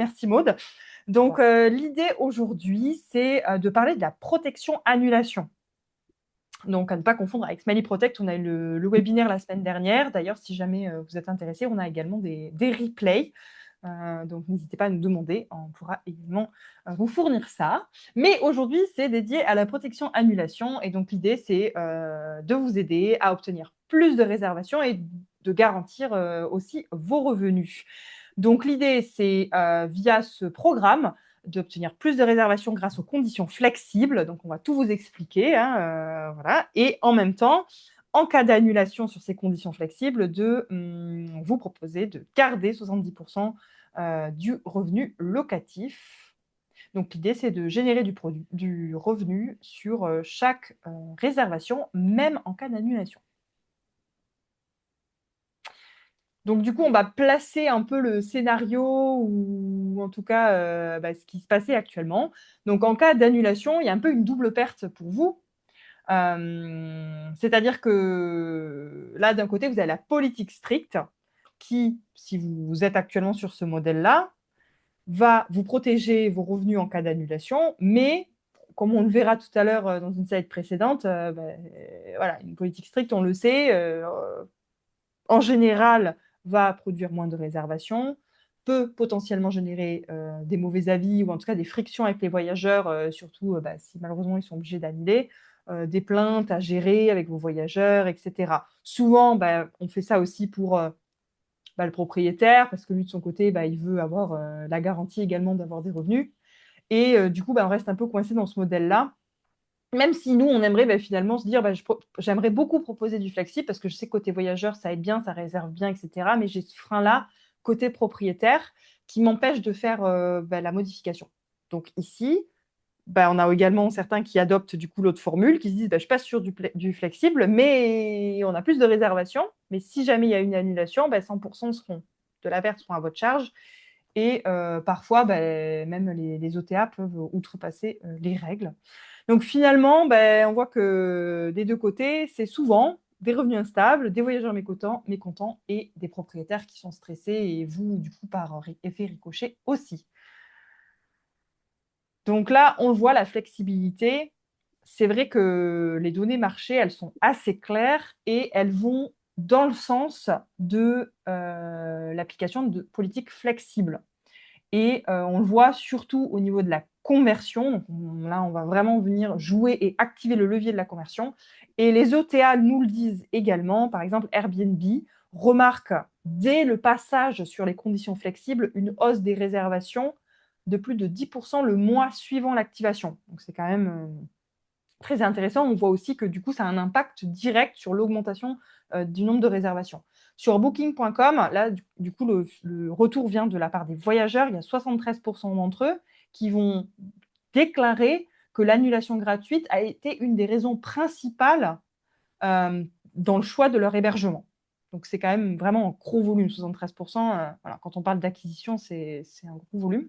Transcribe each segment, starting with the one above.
Merci Maude. Donc, l'idée aujourd'hui, c'est de parler de la protection annulation. Donc, à ne pas confondre avec Smiley Protect, on a eu le webinaire la semaine dernière. D'ailleurs, si jamais vous êtes intéressé, on a également des replays. Donc, n'hésitez pas à nous demander, on pourra également vous fournir ça. Mais aujourd'hui, c'est dédié à la protection annulation. Et donc, l'idée, c'est de vous aider à obtenir plus de réservations et de garantir aussi vos revenus. Donc, l'idée, c'est via ce programme d'obtenir plus de réservations grâce aux conditions flexibles. Donc, on va tout vous expliquer. Voilà. Et en même temps, en cas d'annulation sur ces conditions flexibles, de vous proposer de garder 70% du revenu locatif. Donc, l'idée, c'est de générer du revenu sur chaque réservation, même en cas d'annulation. Donc, du coup, on va placer un peu le scénario ou en tout cas ce qui se passait actuellement. Donc, en cas d'annulation, il y a un peu une double perte pour vous. C'est-à-dire que là, d'un côté, vous avez la politique stricte qui, si vous êtes actuellement sur ce modèle-là, va vous protéger vos revenus en cas d'annulation, mais comme on le verra tout à l'heure dans une slide précédente, voilà, une politique stricte, on le sait, en général, va produire moins de réservations, peut potentiellement générer des mauvais avis ou en tout cas des frictions avec les voyageurs, surtout si malheureusement ils sont obligés d'annuler, des plaintes à gérer avec vos voyageurs, etc. Souvent, on fait ça aussi pour le propriétaire, parce que lui, de son côté, il veut avoir la garantie également d'avoir des revenus. Et du coup, on reste un peu coincé dans ce modèle-là. Même si nous, on aimerait finalement se dire, j'aimerais beaucoup proposer du flexi parce que je sais que côté voyageur, ça aide bien, ça réserve bien, etc. Mais j'ai ce frein-là, côté propriétaire, qui m'empêche de faire la modification. Donc ici, on a également certains qui adoptent du coup l'autre formule, qui se disent, je passe sur du flexible, mais on a plus de réservations. Mais si jamais il y a une annulation, 100% de la perte seront à votre charge. Et parfois, même les OTA peuvent outrepasser les règles. Donc finalement, on voit que des deux côtés, c'est souvent des revenus instables, des voyageurs mécontents et des propriétaires qui sont stressés et vous, du coup, par effet ricochet aussi. Donc là, on voit la flexibilité. C'est vrai que les données marché, elles sont assez claires et elles vont dans le sens de l'application de politiques flexibles. Et on le voit surtout au niveau de la conversion. Donc, là, on va vraiment venir jouer et activer le levier de la conversion. Et les OTA nous le disent également. Par exemple, Airbnb remarque dès le passage sur les conditions flexibles une hausse des réservations de plus de 10% le mois suivant l'activation. Donc, c'est quand même très intéressant. On voit aussi que du coup, ça a un impact direct sur l'augmentation du nombre de réservations. Sur Booking.com, là, du coup, le retour vient de la part des voyageurs. Il y a 73% d'entre eux qui vont déclarer que l'annulation gratuite a été une des raisons principales dans le choix de leur hébergement. Donc, c'est quand même vraiment un gros volume, 73%. Voilà, quand on parle d'acquisition, c'est un gros volume.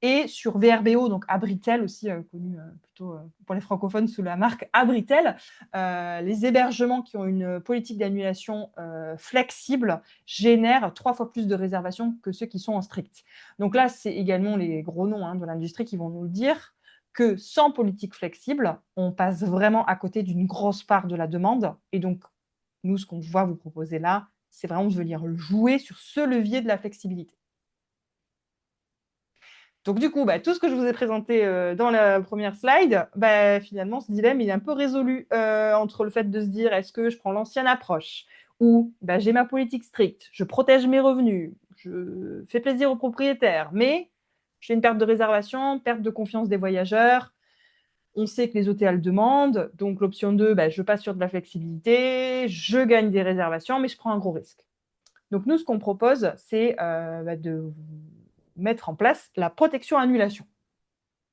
Et sur VRBO, donc Abritel aussi, connu plutôt pour les francophones sous la marque Abritel, les hébergements qui ont une politique d'annulation flexible génèrent 3 fois plus de réservations que ceux qui sont en strict. Donc là, c'est également les gros noms de l'industrie qui vont nous le dire que sans politique flexible, on passe vraiment à côté d'une grosse part de la demande. Et donc, nous, ce qu'on va vous proposer là, c'est vraiment de venir jouer sur ce levier de la flexibilité. Donc, du coup, tout ce que je vous ai présenté dans la première slide, finalement, ce dilemme, il est un peu résolu entre le fait de se dire, est-ce que je prends l'ancienne approche ou j'ai ma politique stricte, je protège mes revenus, je fais plaisir aux propriétaires, mais j'ai une perte de réservation, perte de confiance des voyageurs. On sait que les OTA le demandent. Donc, l'option 2, je passe sur de la flexibilité, je gagne des réservations, mais je prends un gros risque. Donc, nous, ce qu'on propose, c'est de mettre en place la protection annulation.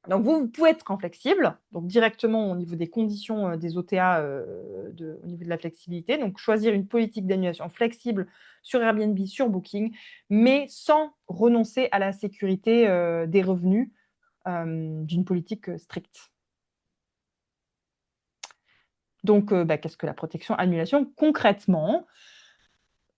Donc, vous pouvez être en flexible, donc directement au niveau des conditions des OTA, au niveau de la flexibilité. Donc, choisir une politique d'annulation flexible sur Airbnb, sur Booking, mais sans renoncer à la sécurité des revenus d'une politique stricte. Donc, qu'est-ce que la protection annulation? Concrètement,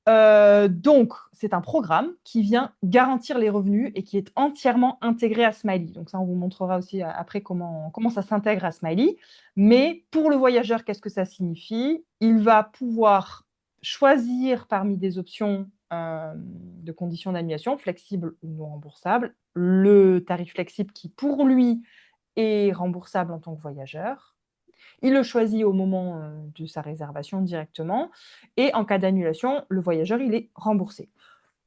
Donc, c'est un programme qui vient garantir les revenus et qui est entièrement intégré à Smiley. Donc ça, on vous montrera aussi après comment ça s'intègre à Smiley. Mais pour le voyageur, qu'est-ce que ça signifie? Il va pouvoir choisir parmi des options de conditions d'annulation, flexibles ou non remboursables, le tarif flexible qui, pour lui, est remboursable en tant que voyageur. Il le choisit au moment de sa réservation directement. Et en cas d'annulation, le voyageur, il est remboursé.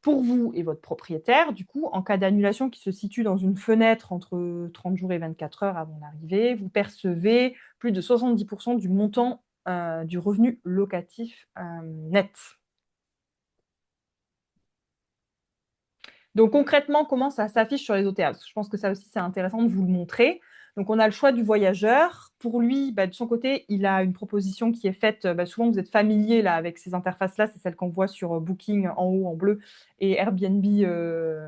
Pour vous et votre propriétaire, du coup, en cas d'annulation qui se situe dans une fenêtre entre 30 jours et 24 heures avant l'arrivée, vous percevez plus de 70% du montant du revenu locatif net. Donc concrètement, comment ça s'affiche sur les OTA? Parce que je pense que ça aussi, c'est intéressant de vous le montrer. Donc on a le choix du voyageur. Pour lui, de son côté, il a une proposition qui est faite. Souvent, vous êtes familier là, avec ces interfaces-là. C'est celle qu'on voit sur Booking en haut en bleu et Airbnb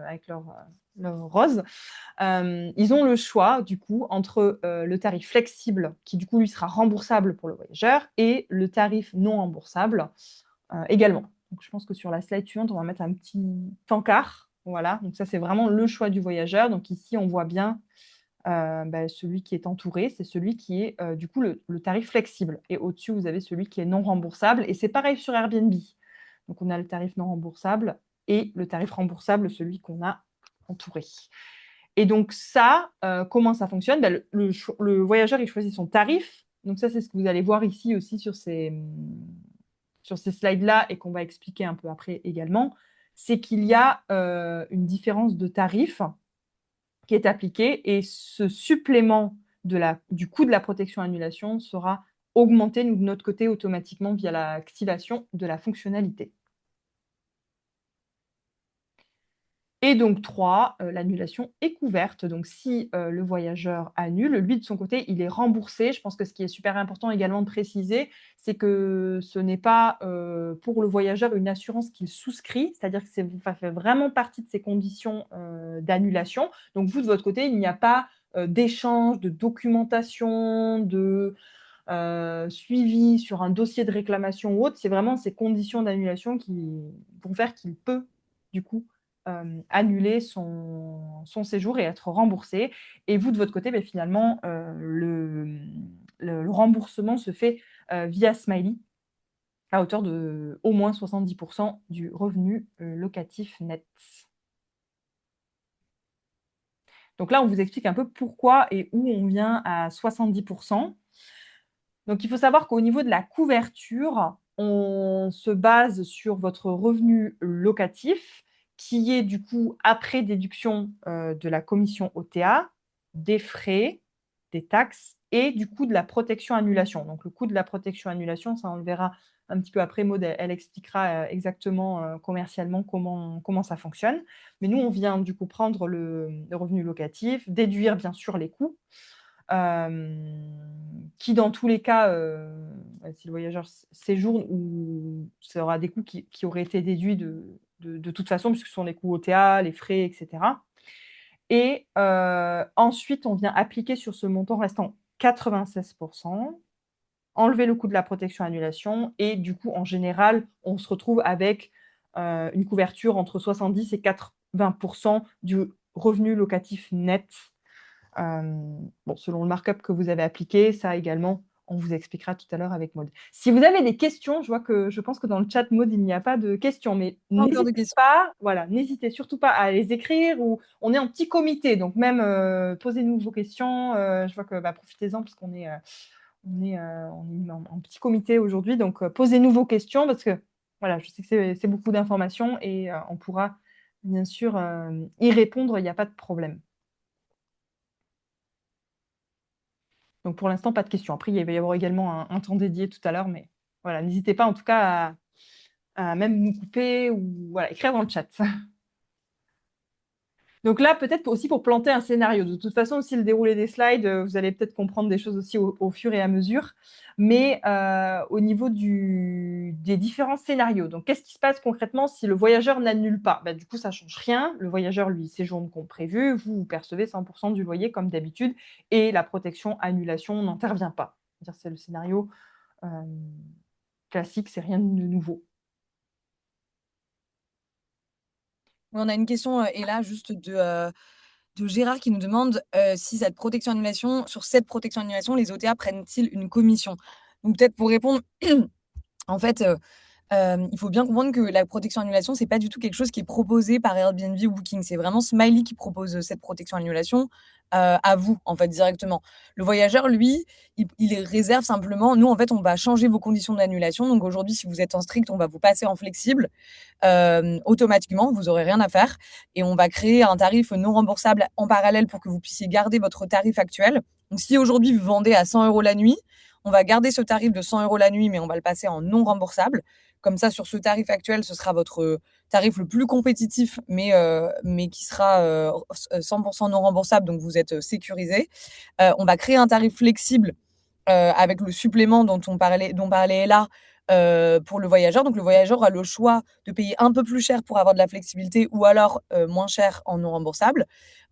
avec leur rose. Ils ont le choix, du coup, entre le tarif flexible, qui du coup, lui, sera remboursable pour le voyageur, et le tarif non remboursable également. Donc, je pense que sur la slide suivante, on va mettre un petit encart. Voilà, donc ça, c'est vraiment le choix du voyageur. Donc ici, on voit bien celui qui est entouré, c'est celui qui est du coup le tarif flexible. Et au-dessus, vous avez celui qui est non remboursable. Et c'est pareil sur Airbnb. Donc on a le tarif non remboursable et le tarif remboursable, celui qu'on a entouré. Et donc ça, comment ça fonctionne? Le voyageur, il choisit son tarif. Donc ça, c'est ce que vous allez voir ici aussi sur ces slides-là et qu'on va expliquer un peu après également. C'est qu'il y a une différence de tarif qui est appliquée et ce supplément du coût de la protection annulation sera augmenté, nous, de notre côté, automatiquement via l'activation de la fonctionnalité. Et donc 3, l'annulation est couverte. Donc si le voyageur annule, lui de son côté, il est remboursé. Je pense que ce qui est super important également de préciser, c'est que ce n'est pas pour le voyageur une assurance qu'il souscrit, c'est-à-dire que ça fait vraiment partie de ses conditions d'annulation. Donc vous de votre côté, il n'y a pas d'échange, de documentation, de suivi sur un dossier de réclamation ou autre. C'est vraiment ces conditions d'annulation qui vont faire qu'il peut du coup annuler son séjour et être remboursé. Et vous, de votre côté, finalement, le remboursement se fait via Smiley à hauteur de au moins 70% du revenu locatif net. Donc là, on vous explique un peu pourquoi et où on vient à 70%. Donc il faut savoir qu'au niveau de la couverture, on se base sur votre revenu locatif qui est du coup après déduction de la commission OTA, des frais, des taxes et du coût de la protection annulation. Donc le coût de la protection annulation, ça on le verra un petit peu après. Maud, elle expliquera exactement commercialement comment ça fonctionne. Mais nous, on vient du coup prendre le revenu locatif, déduire bien sûr les coûts qui dans tous les cas, si le voyageur séjourne, ou ça aura des coûts qui auraient été déduits de toute façon, puisque ce sont les coûts OTA, les frais, etc. Et ensuite, on vient appliquer sur ce montant restant 96%, enlever le coût de la protection annulation, et du coup, en général, on se retrouve avec une couverture entre 70 et 80% du revenu locatif net selon le markup que vous avez appliqué, ça également, on vous expliquera tout à l'heure avec Maud. Si vous avez des questions, je pense que dans le chat, Maud, il n'y a pas de questions, mais n'hésitez surtout pas à les écrire, ou on est en petit comité, donc même posez-nous vos questions. Je vois que profitez-en parce qu'on est, en petit comité aujourd'hui, donc posez-nous vos questions parce que voilà, je sais que c'est beaucoup d'informations et on pourra bien sûr y répondre, il n'y a pas de problème. Donc pour l'instant, pas de questions. Après, il va y avoir également un temps dédié tout à l'heure, mais voilà, n'hésitez pas en tout cas à même nous couper ou voilà, écrire dans le chat. Donc là, peut-être aussi pour planter un scénario. De toute façon, aussi le déroulé des slides, vous allez peut-être comprendre des choses aussi au fur et à mesure. Mais au niveau des différents scénarios, donc qu'est-ce qui se passe concrètement si le voyageur n'annule pas? Du coup, ça ne change rien. Le voyageur, lui, séjourne comme prévu. Vous percevez 100% du loyer comme d'habitude. Et la protection annulation n'intervient pas. C'est le scénario classique, c'est rien de nouveau. Oui, on a une question, et là, juste de Gérard qui nous demande si cette protection annulation, sur cette protection annulation, les OTA prennent-ils une commission? Donc peut-être pour répondre, en fait, il faut bien comprendre que la protection annulation, c'est pas du tout quelque chose qui est proposé par Airbnb ou Booking. C'est vraiment Smiley qui propose cette protection annulation à vous, en fait, directement. Le voyageur, lui, il les réserve simplement. Nous, en fait, on va changer vos conditions d'annulation. Donc aujourd'hui, si vous êtes en strict, on va vous passer en flexible automatiquement, vous aurez rien à faire. Et on va créer un tarif non remboursable en parallèle pour que vous puissiez garder votre tarif actuel. Donc si aujourd'hui vous vendez à 100 € la nuit, on va garder ce tarif de 100 € la nuit, mais on va le passer en non remboursable. Comme ça, sur ce tarif actuel, ce sera votre tarif le plus compétitif, mais qui sera 100% non remboursable, donc vous êtes sécurisé. On va créer un tarif flexible avec le supplément dont parlait Ella pour le voyageur. Donc le voyageur aura le choix de payer un peu plus cher pour avoir de la flexibilité ou alors moins cher en non remboursable.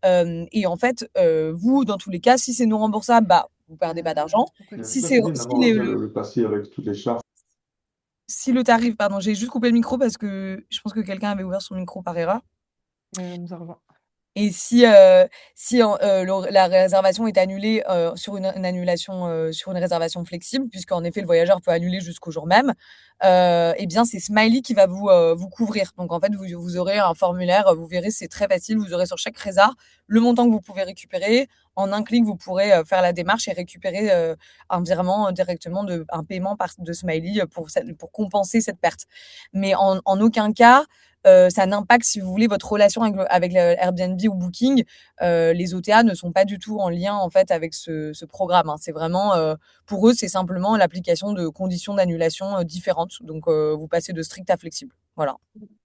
Et en fait, vous, dans tous les cas, si c'est non remboursable, bah, vous perdez pas d'argent. Si, c'est, Imagine, si, on vient le passer avec toutes les charges. si le tarif, pardon, j'ai juste coupé le micro parce que je pense que quelqu'un avait ouvert son micro par erreur. On nous a rejoint. Et si la réservation est annulée sur une annulation sur une réservation flexible, puisqu'en effet le voyageur peut annuler jusqu'au jour même, eh bien c'est Smiley qui va vous couvrir. Donc en fait vous aurez un formulaire, vous verrez c'est très facile, vous aurez sur chaque résa le montant que vous pouvez récupérer. En un clic vous pourrez faire la démarche et récupérer un virement directement un paiement de Smiley pour compenser cette perte. Mais en aucun cas ça n'impacte, si vous voulez, votre relation avec Airbnb ou Booking. Les OTA ne sont pas du tout en lien en fait avec ce programme. Hein. C'est vraiment pour eux, c'est simplement l'application de conditions d'annulation différentes. Donc vous passez de strict à flexible. Voilà.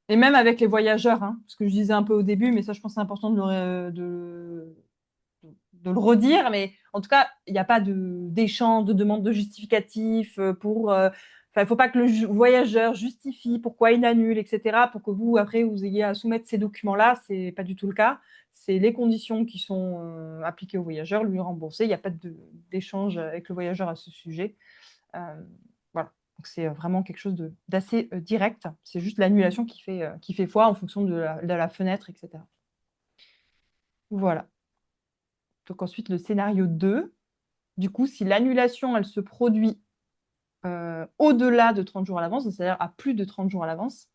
Et même avec les voyageurs, hein, ce que je disais un peu au début, mais ça, je pense que c'est important de le redire. Mais en tout cas, il n'y a pas d'échange, de demande de justificatif pour. Enfin, il ne faut pas que le voyageur justifie pourquoi il annule, etc., pour que vous, après, vous ayez à soumettre ces documents-là. Ce n'est pas du tout le cas. C'est les conditions qui sont appliquées au voyageur, lui rembourser. Il n'y a pas d'échange avec le voyageur à ce sujet. Euh, voilà. Donc c'est vraiment quelque chose d'assez direct. C'est juste l'annulation qui fait foi en fonction de la fenêtre, etc. Voilà. Donc ensuite, le scénario 2. Du coup, si l'annulation, elle se produit au-delà de 30 jours à l'avance, c'est-à-dire à plus de 30 jours à l'avance,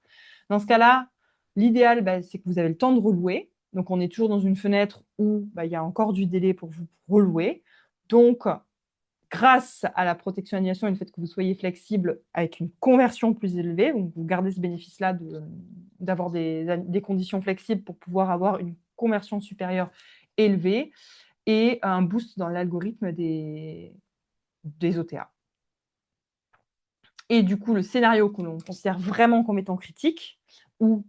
dans ce cas-là, l'idéal, bah, c'est que vous avez le temps de relouer. Donc on est toujours dans une fenêtre où bah, il y a encore du délai pour vous relouer. Donc, grâce à la protection annulation et le fait que vous soyez flexible avec une conversion plus élevée, donc vous gardez ce bénéfice-là d'avoir des conditions flexibles pour pouvoir avoir une conversion supérieure élevée et un boost dans l'algorithme des OTA. Et du coup, le scénario que l'on considère vraiment comme étant critique, ou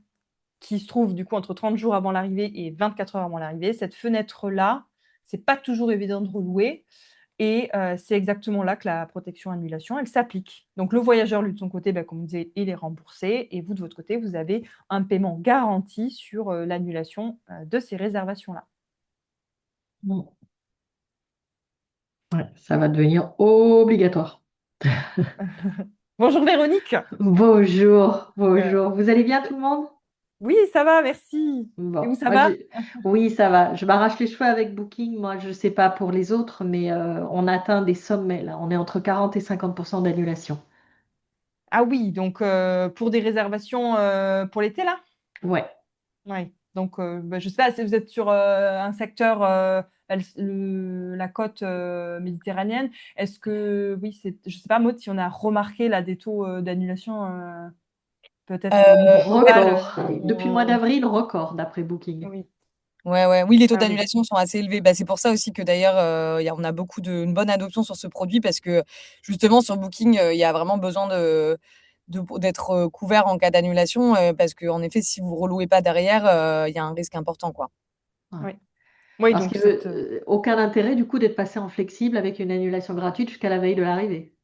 qui se trouve du coup entre 30 jours avant l'arrivée et 24 heures avant l'arrivée, cette fenêtre-là, c'est pas toujours évident de relouer. Et c'est exactement là que la protection annulation, elle s'applique. Donc le voyageur, lui, de son côté, bah, comme on disait, il est remboursé. Et vous, de votre côté, vous avez un paiement garanti sur l'annulation de ces réservations-là. Mm. Ouais, ça va devenir obligatoire. Bonjour Véronique. Bonjour, Euh, bonjour. Vous allez bien tout le monde? oui, ça va, merci. Et Bon, vous, ça va? oui, ça va. Je m'arrache les cheveux avec Booking. Moi, je ne sais pas pour les autres, mais on atteint des sommets là. On est entre 40 et 50% d'annulation. Ah oui, donc pour des réservations pour l'été, là? Ouais. Oui. Donc, bah, je ne sais pas si vous êtes sur un secteur, la côte méditerranéenne. Est-ce que, oui, je ne sais pas, Maud, si on a remarqué là, des taux d'annulation, peut-être au niveau global. Record. Depuis le mois d'avril, record d'après Booking. Oui. Oui, les taux Ah oui. d'annulation sont assez élevés. Bah, c'est pour ça aussi que d'ailleurs, on a une bonne adoption sur ce produit parce que justement sur Booking, il y a vraiment besoin d'être couvert en cas d'annulation parce que en effet, si vous relouez pas derrière, il y a un risque important, quoi. Ouais. Oui. Oui, Parce donc qu'il n'y cette. a aucun intérêt du coup d'être passé en flexible avec une annulation gratuite jusqu'à la veille de l'arrivée.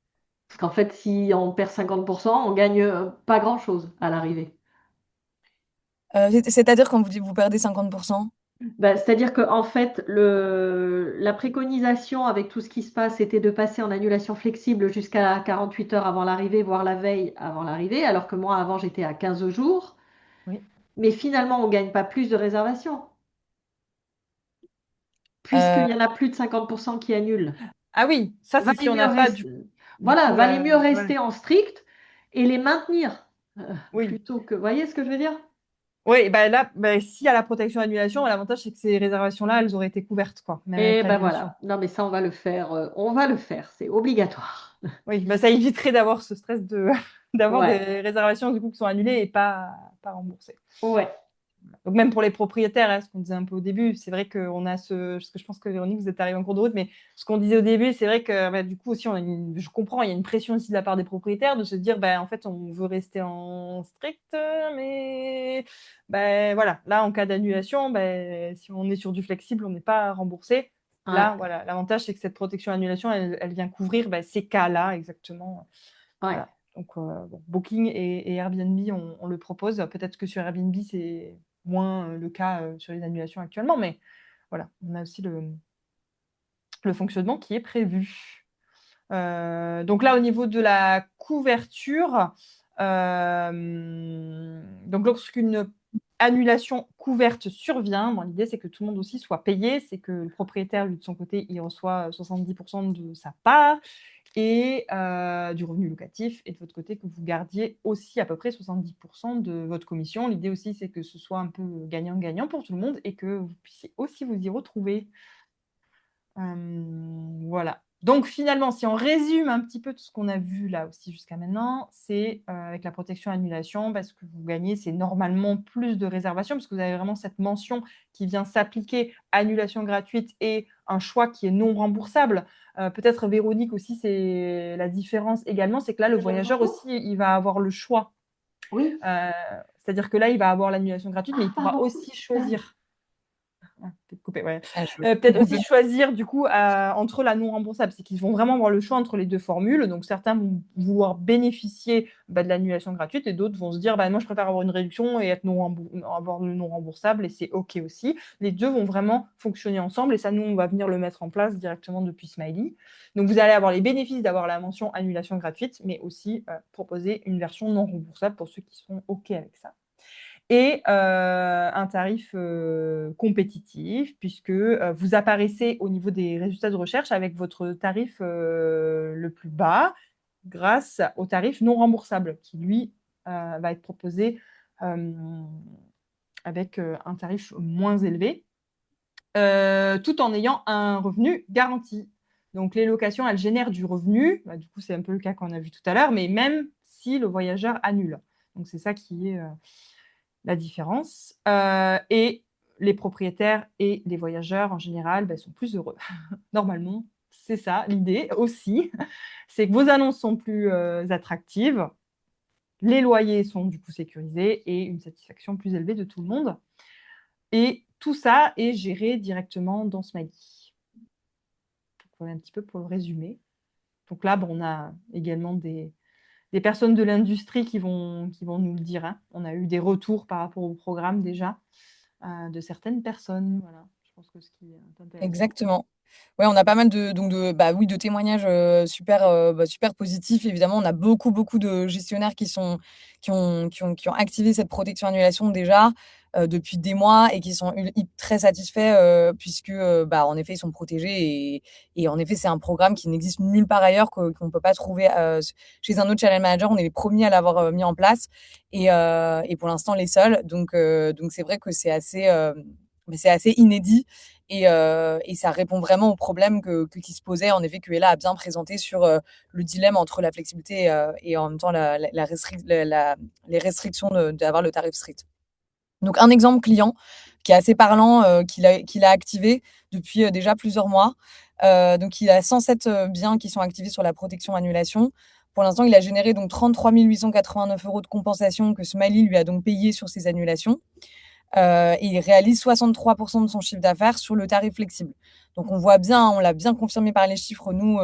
Parce qu'en fait, si on perd 50%, on gagne pas grand-chose à l'arrivée. C'est-à-dire quand vous perdez 50%? Bah, c'est-à-dire qu'en fait, la préconisation avec tout ce qui se passe, c'était de passer en annulation flexible jusqu'à 48 heures avant l'arrivée, voire la veille avant l'arrivée, alors que moi, avant, j'étais à 15 jours. Oui. Mais finalement, on ne gagne pas plus de réservations, Euh, puisqu'il y en a plus de 50% qui annulent. Ah oui, ça c'est si Valait on mieux n'a pas rester, du voilà, coup valait mieux voilà. rester en strict et les maintenir Oui. plutôt que. Vous voyez ce que je veux dire? Oui, bah là, bah, s'il y a la protection annulation, l'avantage c'est que ces réservations-là, elles auraient été couvertes, quoi, même avec Et ben l'annulation. voilà. Non, mais ça, on va le faire, c'est obligatoire. Oui, bah, ça éviterait d'avoir ce stress d'avoir Ouais, des réservations du coup qui sont annulées et pas remboursées. ouais. Donc même pour les propriétaires, hein, ce qu'on disait un peu au début, c'est vrai qu'on a parce que je pense que Véronique, vous êtes arrivée en cours de route, mais ce qu'on disait au début, c'est vrai que bah, du coup aussi, je comprends, il y a une pression aussi de la part des propriétaires de se dire, bah, en fait, on veut rester en strict, mais bah, voilà, là, en cas d'annulation, bah, si on est sur du flexible, on n'est pas remboursé. Ouais, Là, voilà, l'avantage, c'est que cette protection annulation, elle vient couvrir bah, ces cas-là exactement. ouais. Voilà. Donc, bon, Booking et Airbnb, on le propose. Peut-être que sur Airbnb, c'est moins le cas sur les annulations actuellement, mais voilà, on a aussi le fonctionnement qui est prévu. Donc là, au niveau de la couverture, donc lorsqu'une annulation couverte survient, bon, l'idée c'est que tout le monde aussi soit payé, c'est que le propriétaire, lui, de son côté, il reçoit 70% de sa part et du revenu locatif, et de votre côté, que vous gardiez aussi à peu près 70% de votre commission. L'idée aussi, c'est que ce soit un peu gagnant-gagnant pour tout le monde et que vous puissiez aussi vous y retrouver. Voilà. Donc finalement, si on résume un petit peu tout ce qu'on a vu là aussi jusqu'à maintenant, c'est avec la protection annulation, parce que vous gagnez, c'est normalement plus de réservations, parce que vous avez vraiment cette mention qui vient s'appliquer, annulation gratuite et un choix qui est non remboursable. Peut-être Véronique aussi, c'est la différence également, c'est que là, le voyageur aussi, il va avoir le choix. Oui. C'est-à-dire que là, il va avoir l'annulation gratuite, mais Ah, il pourra pardon. aussi choisir. Ah, peut-être coupé, ouais. je Peut-être coupe. aussi choisir du coup entre la non remboursable, c'est qu'ils vont vraiment avoir le choix entre les deux formules. Donc certains vont vouloir bénéficier bah, de l'annulation gratuite et d'autres vont se dire bah, moi je préfère avoir une réduction et être avoir le non remboursable et c'est OK aussi. Les deux vont vraiment fonctionner ensemble et ça nous on va venir le mettre en place directement depuis Smiley. Donc vous allez avoir les bénéfices d'avoir la mention annulation gratuite, mais aussi proposer une version non remboursable pour ceux qui sont OK avec ça et un tarif compétitif, puisque vous apparaissez au niveau des résultats de recherche avec votre tarif le plus bas grâce au tarif non remboursable qui, lui, va être proposé avec un tarif moins élevé, tout en ayant un revenu garanti. Donc les locations, elles génèrent du revenu, bah, du coup c'est un peu le cas qu'on a vu tout à l'heure, mais même si le voyageur annule. Donc c'est ça qui est la différence. Et les propriétaires et les voyageurs en général sont plus heureux. Normalement, c'est ça l'idée aussi. C'est que vos annonces sont plus attractives, les loyers sont du coup sécurisés et une satisfaction plus élevée de tout le monde. Et tout ça est géré directement dans Smiley. Voilà un petit peu pour le résumer. Donc là, bon, on a également des personnes de l'industrie qui vont nous le dire. Hein. On a eu des retours par rapport au programme déjà de certaines personnes. Voilà. Je pense que ce qui est intéressant. Exactement. Ouais, on a pas mal de témoignages super positifs. Évidemment, on a beaucoup de gestionnaires qui ont activé cette protection annulation déjà depuis des mois et qui sont très satisfaits puisque en effet, ils sont protégés et en effet, c'est un programme qui n'existe nulle part ailleurs, qu'on peut pas trouver chez un autre channel manager. On est les premiers à l'avoir mis en place et pour l'instant les seuls. Donc c'est vrai que c'est assez inédit et ça répond vraiment au problème qui se posait, en effet, que Ella a bien présenté sur le dilemme entre la flexibilité et en même temps les restrictions d'avoir le tarif strict. Donc un exemple client qui est assez parlant, qu'il a activé depuis déjà plusieurs mois. Donc il a 107 biens qui sont activés sur la protection annulation. Pour l'instant, il a généré donc 33 889 € de compensation que Smiley lui a donc payé sur ces annulations. Il réalise 63% de son chiffre d'affaires sur le tarif flexible. Donc on voit bien, on l'a bien confirmé par les chiffres, nous,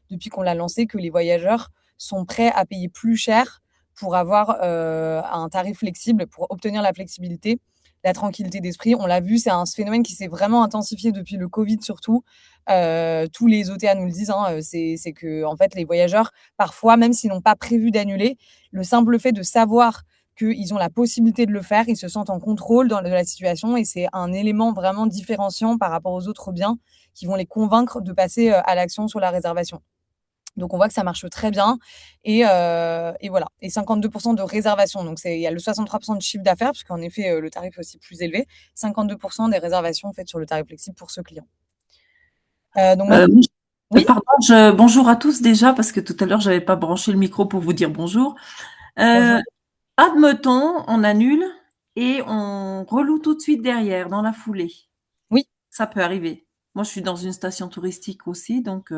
depuis qu'on l'a lancé, que les voyageurs sont prêts à payer plus cher pour avoir un tarif flexible, pour obtenir la flexibilité, la tranquillité d'esprit. On l'a vu, c'est un phénomène qui s'est vraiment intensifié depuis le Covid surtout. Tous les OTA nous le disent, hein, c'est que en fait les voyageurs, parfois, même s'ils n'ont pas prévu d'annuler, le simple fait de savoir qu'ils ont la possibilité de le faire, ils se sentent en contrôle de la situation et c'est un élément vraiment différenciant par rapport aux autres biens qui vont les convaincre de passer à l'action sur la réservation. Donc on voit que ça marche très bien et voilà. Et 52% de réservation, donc il y a le 63% de chiffre d'affaires parce qu'en effet le tarif est aussi plus élevé. 52% des réservations faites sur le tarif flexible pour ce client. Donc Euh, oui, Pardon, bonjour à tous déjà, parce que tout à l'heure, j'avais pas branché le micro pour vous dire bonjour. bonjour. Euh, Admettons, on annule et on reloue tout de suite derrière, dans la foulée. Oui. Ça peut arriver. Moi, je suis dans une station touristique aussi, donc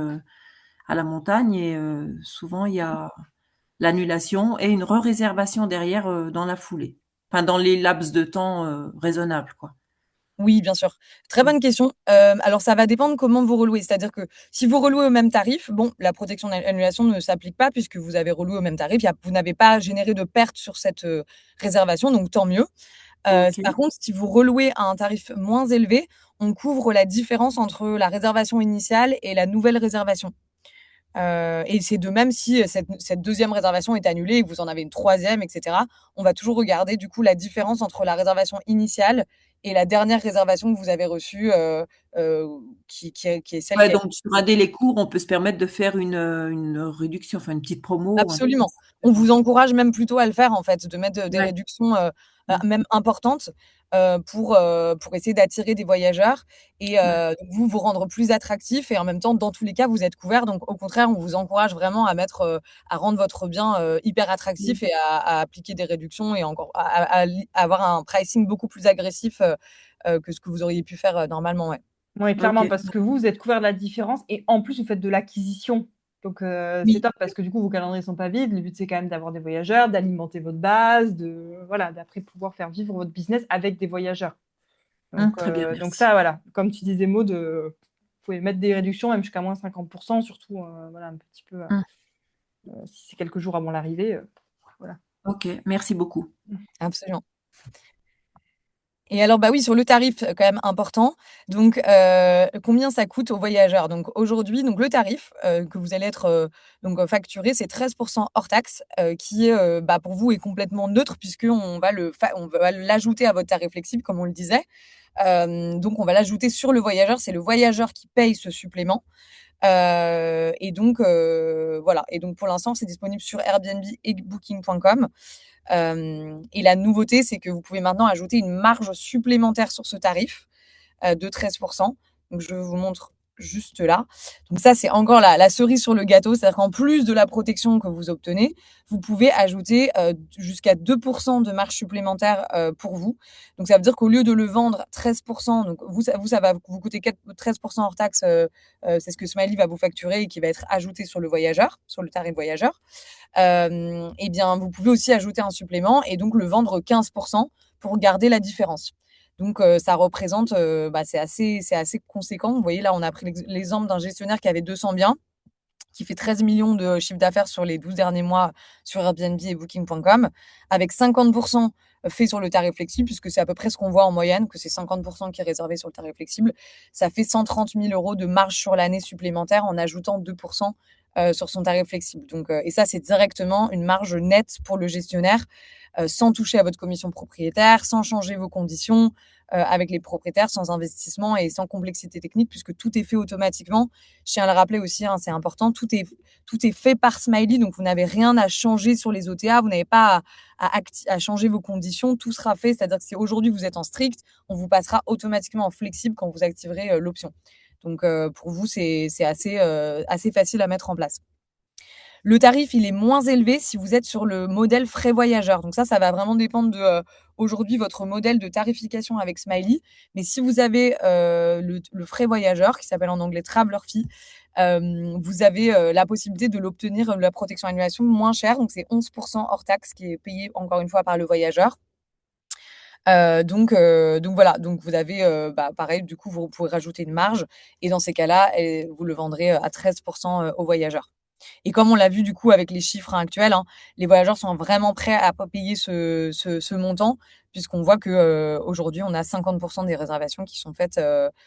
à la montagne, et souvent, il y a l'annulation et une re-réservation derrière dans la foulée. Enfin, dans les laps de temps raisonnables, quoi. Oui, bien sûr. Très bonne question. Alors ça va dépendre comment vous relouez. C'est-à-dire que si vous relouez au même tarif, bon, la protection d'annulation ne s'applique pas puisque vous avez reloué au même tarif. Vous n'avez pas généré de perte sur cette réservation, donc tant mieux. Ok. Par contre, si vous relouez à un tarif moins élevé, on couvre la différence entre la réservation initiale et la nouvelle réservation. Et c'est de même si cette deuxième réservation est annulée et que vous en avez une troisième, etc. On va toujours regarder du coup la différence entre la réservation initiale et la dernière réservation que vous avez reçue, qui est celle Ouais, qui a été donc sur un délai court, on peut se permettre de faire une réduction, enfin une petite promo ou un truc comme absolument. ça. On D'accord. vous encourage même plutôt à le faire en fait, de mettre des Ouais. réductions, Mm. même importantes, pour essayer d'attirer des voyageurs et Ouais. vous rendre plus attractif et en même temps, dans tous les cas, vous êtes couvert. Donc au contraire, on vous encourage vraiment à rendre votre bien, hyper Mm. attractif et à appliquer des réductions et encore à avoir un pricing beaucoup plus agressif, que ce que vous auriez pu faire, normalement, ouais. Oui, clairement, Ok. parce que vous êtes couvert de la différence et en plus, vous faites de l'acquisition. Donc, c'est Oui. top parce que du coup, vos calendriers sont pas vides. Le but, c'est quand même d'avoir des voyageurs, d'alimenter votre base, voilà, d'après pouvoir faire vivre votre business avec des voyageurs. Très bien, Donc merci. ça, voilà, comme tu disais, Maud, vous pouvez mettre des réductions, même jusqu'à moins 50%, surtout, voilà, un petit peu, Mm. si c'est quelques jours avant l'arrivée, voilà. Ok, merci beaucoup. Absolument. Et alors, bah oui, sur le tarif, quand même important. Donc, combien ça coûte aux voyageurs? Donc aujourd'hui, donc le tarif, que vous allez être, facturé, c'est 13% hors taxe, qui, bah, pour vous est complètement neutre puisqu'on va on va l'ajouter à votre tarif flexible, comme on le disait. Donc on va l'ajouter sur le voyageur. C'est le voyageur qui paye ce supplément. Et donc, voilà. Et donc pour l'instant, c'est disponible sur Airbnb et Booking.com. Et la nouveauté, c'est que vous pouvez maintenant ajouter une marge supplémentaire sur ce tarif de 13%. Donc, je vous montre juste là. Donc ça, c'est encore la cerise sur le gâteau. C'est-à-dire qu'en plus de la protection que vous obtenez, vous pouvez ajouter jusqu'à 2% de marge supplémentaire pour vous. Donc, ça veut dire qu'au lieu de le vendre 13%, donc ça va vous coûter 13% hors taxe. C'est ce que Smiley va vous facturer et qui va être ajouté sur le voyageur, sur le tarif voyageur. Eh bien, vous pouvez aussi ajouter un supplément et donc le vendre 15% pour garder la différence. Donc, ça représente, c'est assez conséquent. Vous voyez, là, on a pris l'exemple d'un gestionnaire qui avait 200 biens, qui fait 13 millions de chiffre d'affaires sur les 12 derniers mois sur Airbnb et Booking.com, avec 50% fait sur le tarif flexible, puisque c'est à peu près ce qu'on voit en moyenne, que c'est 50% qui est réservé sur le tarif flexible. Ça fait 130 000 € de marge sur l'année supplémentaire en ajoutant 2% sur son tarif flexible. Donc, et ça, c'est directement une marge nette pour le gestionnaire, sans toucher à votre commission propriétaire, sans changer vos conditions avec les propriétaires, sans investissement et sans complexité technique, puisque tout est fait automatiquement. Je tiens à le rappeler aussi, hein, c'est important, tout est fait par Smiley, donc vous n'avez rien à changer sur les OTA, vous n'avez pas à changer vos conditions, tout sera fait, c'est-à-dire que si aujourd'hui vous êtes en strict, on vous passera automatiquement en flexible quand vous activerez l'option. Donc pour vous, c'est assez facile à mettre en place. Le tarif, il est moins élevé si vous êtes sur le modèle frais voyageurs. Donc ça va vraiment dépendre de aujourd'hui votre modèle de tarification avec Smiley. Mais si vous avez le frais voyageur, qui s'appelle en anglais Traveler Fee, vous avez la possibilité de l'obtenir, la protection annulation moins chère. Donc c'est 11% hors taxe qui est payé encore une fois par le voyageur. Donc voilà, donc vous avez, pareil, du coup, vous pouvez rajouter une marge et dans ces cas-là, vous le vendrez à 13% aux voyageurs. Et comme on l'a vu du coup avec les chiffres actuels, hein, les voyageurs sont vraiment prêts à payer ce montant, puisqu'on voit que aujourd'hui, on a 50% des réservations qui sont faites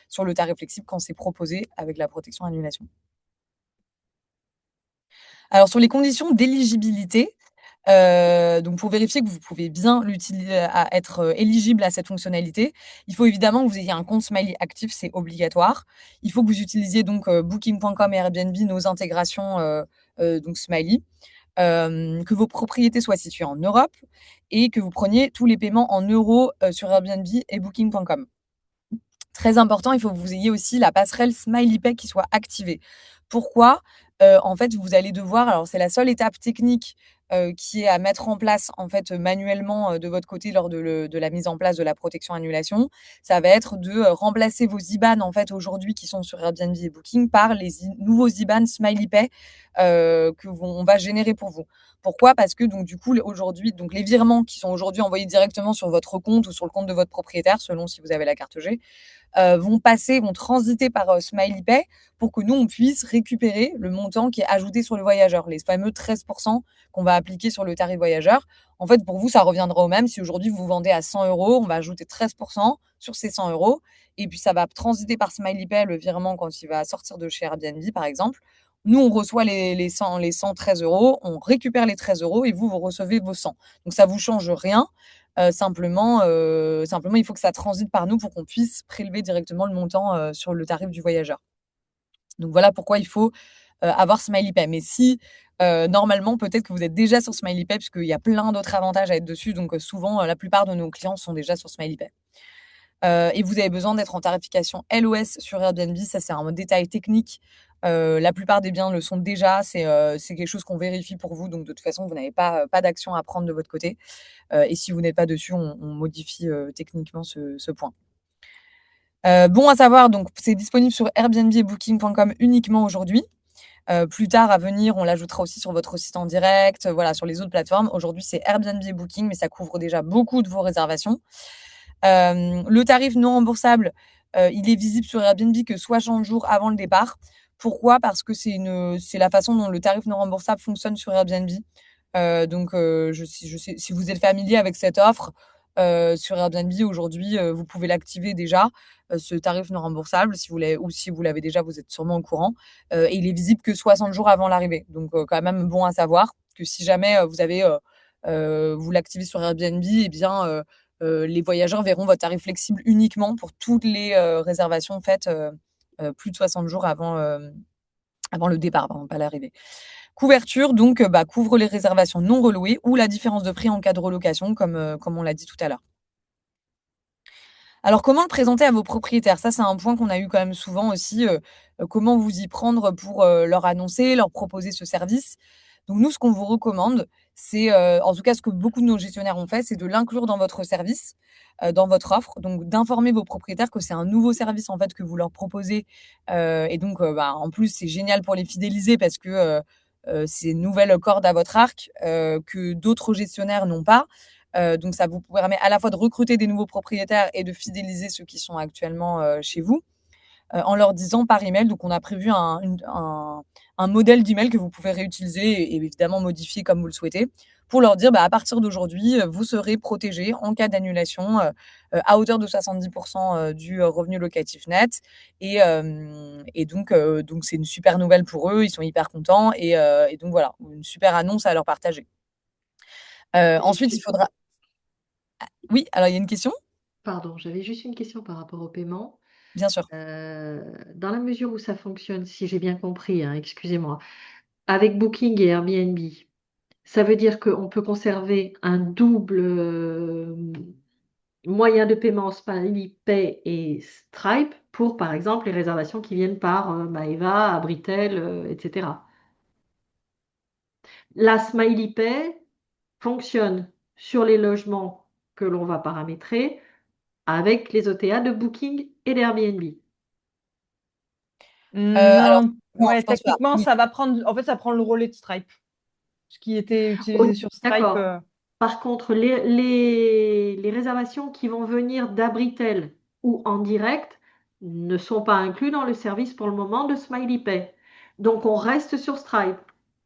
sur le tarif flexible quand c'est proposé avec la protection annulation. Alors sur les conditions d'éligibilité, Donc pour vérifier que vous pouvez bien être éligible à cette fonctionnalité, il faut évidemment que vous ayez un compte Smiley actif, c'est obligatoire. Il faut que vous utilisiez donc Booking.com et Airbnb, nos intégrations donc Smiley. Que vos propriétés soient situées en Europe et que vous preniez tous les paiements en euros sur Airbnb et Booking.com. Très important, il faut que vous ayez aussi la passerelle SmileyPay qui soit activée. Pourquoi? En fait, vous allez devoir, alors c'est la seule étape technique qui est à mettre en place en fait manuellement de votre côté lors de la mise en place de la protection annulation. Ça va être de remplacer vos IBAN en fait aujourd'hui qui sont sur Airbnb et Booking par les nouveaux IBAN SmileyPay on va générer pour vous. Pourquoi? Parce que donc du coup aujourd'hui, donc les virements qui sont aujourd'hui envoyés directement sur votre compte ou sur le compte de votre propriétaire, selon si vous avez la carte G, vont transiter par SmileyPay pour que nous, on puisse récupérer le montant qui est ajouté sur le voyageur, les fameux 13% qu'on va appliquer sur le tarif voyageur. En fait, pour vous, ça reviendra au même. Si aujourd'hui, vous vendez à 100 €, on va ajouter 13% sur ces 100 € et puis ça va transiter par SmileyPay, le virement, quand il va sortir de chez Airbnb, par exemple. Nous, on reçoit les 113 €, on récupère les 13 € et vous recevez vos 100. Donc ça vous change rien. Simplement, il faut que ça transite par nous pour qu'on puisse prélever directement le montant sur le tarif du voyageur. Donc voilà pourquoi il faut avoir SmileyPay. Mais si normalement, peut-être que vous êtes déjà sur SmileyPay, puisqu'il y a plein d'autres avantages à être dessus. Donc souvent, la plupart de nos clients sont déjà sur SmileyPay. Et vous avez besoin d'être en tarification LOS sur Airbnb. Ça, c'est un détail technique. La plupart des biens le sont déjà. C'est quelque chose qu'on vérifie pour vous. Donc de toute façon, vous n'avez pas d'action à prendre de votre côté. Et si vous n'êtes pas dessus, on modifie techniquement ce point. Bon à savoir, donc c'est disponible sur Airbnb et Booking.com uniquement aujourd'hui. Plus tard à venir, on l'ajoutera aussi sur votre site en direct, voilà, sur les autres plateformes. Aujourd'hui, c'est Airbnb et Booking, mais ça couvre déjà beaucoup de vos réservations. Le tarif non remboursable, il est visible sur Airbnb que 60 jours avant le départ. Pourquoi? Parce que c'est la façon dont le tarif non remboursable fonctionne sur Airbnb. Donc, je sais si vous êtes familier avec cette offre, sur Airbnb aujourd'hui, vous pouvez l'activer déjà, ce tarif non remboursable si vous l'avez déjà, vous êtes sûrement au courant. Et il est visible que 60 jours avant l'arrivée. Donc, quand même bon à savoir que si jamais, vous l'activez sur Airbnb et bien, les voyageurs verront votre tarif flexible uniquement pour toutes les réservations faites plus de 60 jours avant le départ, pardon, pas l'arrivée. Couverture, donc, couvre les réservations non relouées ou la différence de prix en cas de relocation, comme on l'a dit tout à l'heure. Alors, comment le présenter à vos propriétaires? Ça, c'est un point qu'on a eu quand même souvent aussi. Comment vous y prendre pour leur annoncer, leur proposer ce service? Donc nous, ce qu'on vous recommande, c'est, en tout cas, ce que beaucoup de nos gestionnaires ont fait, c'est de l'inclure dans votre service, dans votre offre. Donc d'informer vos propriétaires que c'est un nouveau service, en fait, que vous leur proposez. Et donc, en plus, c'est génial pour les fidéliser parce que c'est une nouvelle corde à votre arc, que d'autres gestionnaires n'ont pas. Donc ça vous permet à la fois de recruter des nouveaux propriétaires et de fidéliser ceux qui sont actuellement chez vous, en leur disant par email. Donc on a prévu un modèle d'email que vous pouvez réutiliser et évidemment modifier comme vous le souhaitez, pour leur dire à partir d'aujourd'hui, vous serez protégés en cas d'annulation à hauteur de 70% du revenu locatif net. Et donc c'est une super nouvelle pour eux, ils sont hyper contents et donc voilà, une super annonce à leur partager. Ensuite, il faudra... Oui, alors il y a une question? Pardon, j'avais juste une question par rapport au paiement. Bien sûr. Dans la mesure où ça fonctionne, si j'ai bien compris, hein, excusez-moi, avec Booking et Airbnb, ça veut dire qu'on peut conserver un double moyen de paiement SmileyPay et Stripe pour, par exemple, les réservations qui viennent par Maeva, Abritel, etc. La SmileyPay fonctionne sur les logements que l'on va paramétrer avec les OTA de Booking et d'Airbnb. Alors, Non, non, ouais, je pense pas. techniquement, Oui. ça prend le relais de Stripe. Ce qui était utilisé sur Stripe. D'accord. Par contre, les réservations qui vont venir d'Abritel ou en direct ne sont pas inclus dans le service pour le moment de SmileyPay. Donc, on reste sur Stripe.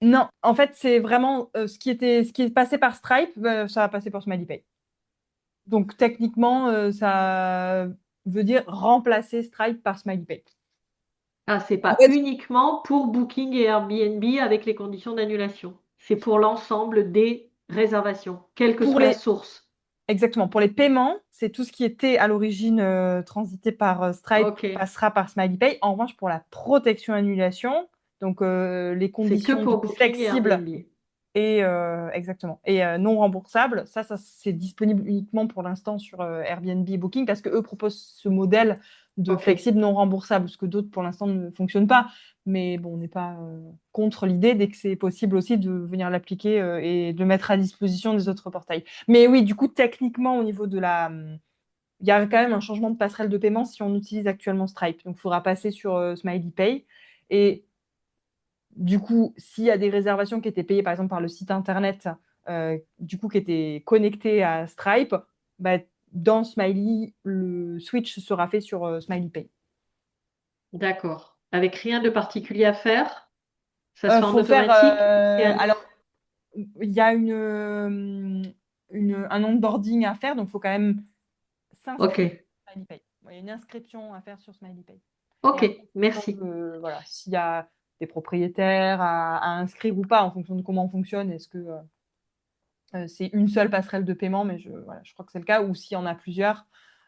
Non, en fait, c'est vraiment ce qui est passé par Stripe, ça va passer pour SmileyPay. Donc, techniquement, ça veut dire remplacer Stripe par SmileyPay. Ah, c'est En pas fait, uniquement pour Booking et Airbnb avec les conditions d'annulation. C'est pour l'ensemble des réservation, quelle que Pour soit la les, source. exactement. Pour les paiements, c'est tout ce qui était à l'origine transité par Stripe Ok. passera par SmileyPay. En revanche, pour la protection annulation, donc les C'est que conditions du pour coup Booking et flexibles Airbnb. et exactement et non remboursables, ça c'est disponible uniquement pour l'instant sur Airbnb et Booking parce que eux proposent ce modèle de Ok. flexible non remboursable, ce que d'autres pour l'instant ne fonctionnent pas. Mais bon, on n'est pas contre l'idée dès que c'est possible aussi de venir l'appliquer et de le mettre à disposition des autres portails. Mais oui, du coup, techniquement, au niveau de la il y a quand même un changement de passerelle de paiement si on utilise actuellement Stripe. Donc, il faudra passer sur Smiley Pay. Et du coup, s'il y a des réservations qui étaient payées, par exemple, par le site internet, du coup, qui étaient connectées à Stripe, bah, dans Smiley, le switch sera fait sur Smiley Pay. D'accord. Avec rien de particulier à faire? Ça se fait en Faut faire. automatique ou c'est à nous? Alors, il y a un onboarding à faire, donc il faut quand même Ok. s'inscrire sur Smiley Pay. Il y a une inscription à faire sur Smiley Pay. Et Ok. en fonction Merci. de, voilà, s'il y a des propriétaires à inscrire ou pas, en fonction de comment on fonctionne, est-ce que c'est une seule passerelle de paiement, mais voilà, je crois que c'est le cas, ou s'il y en a plusieurs,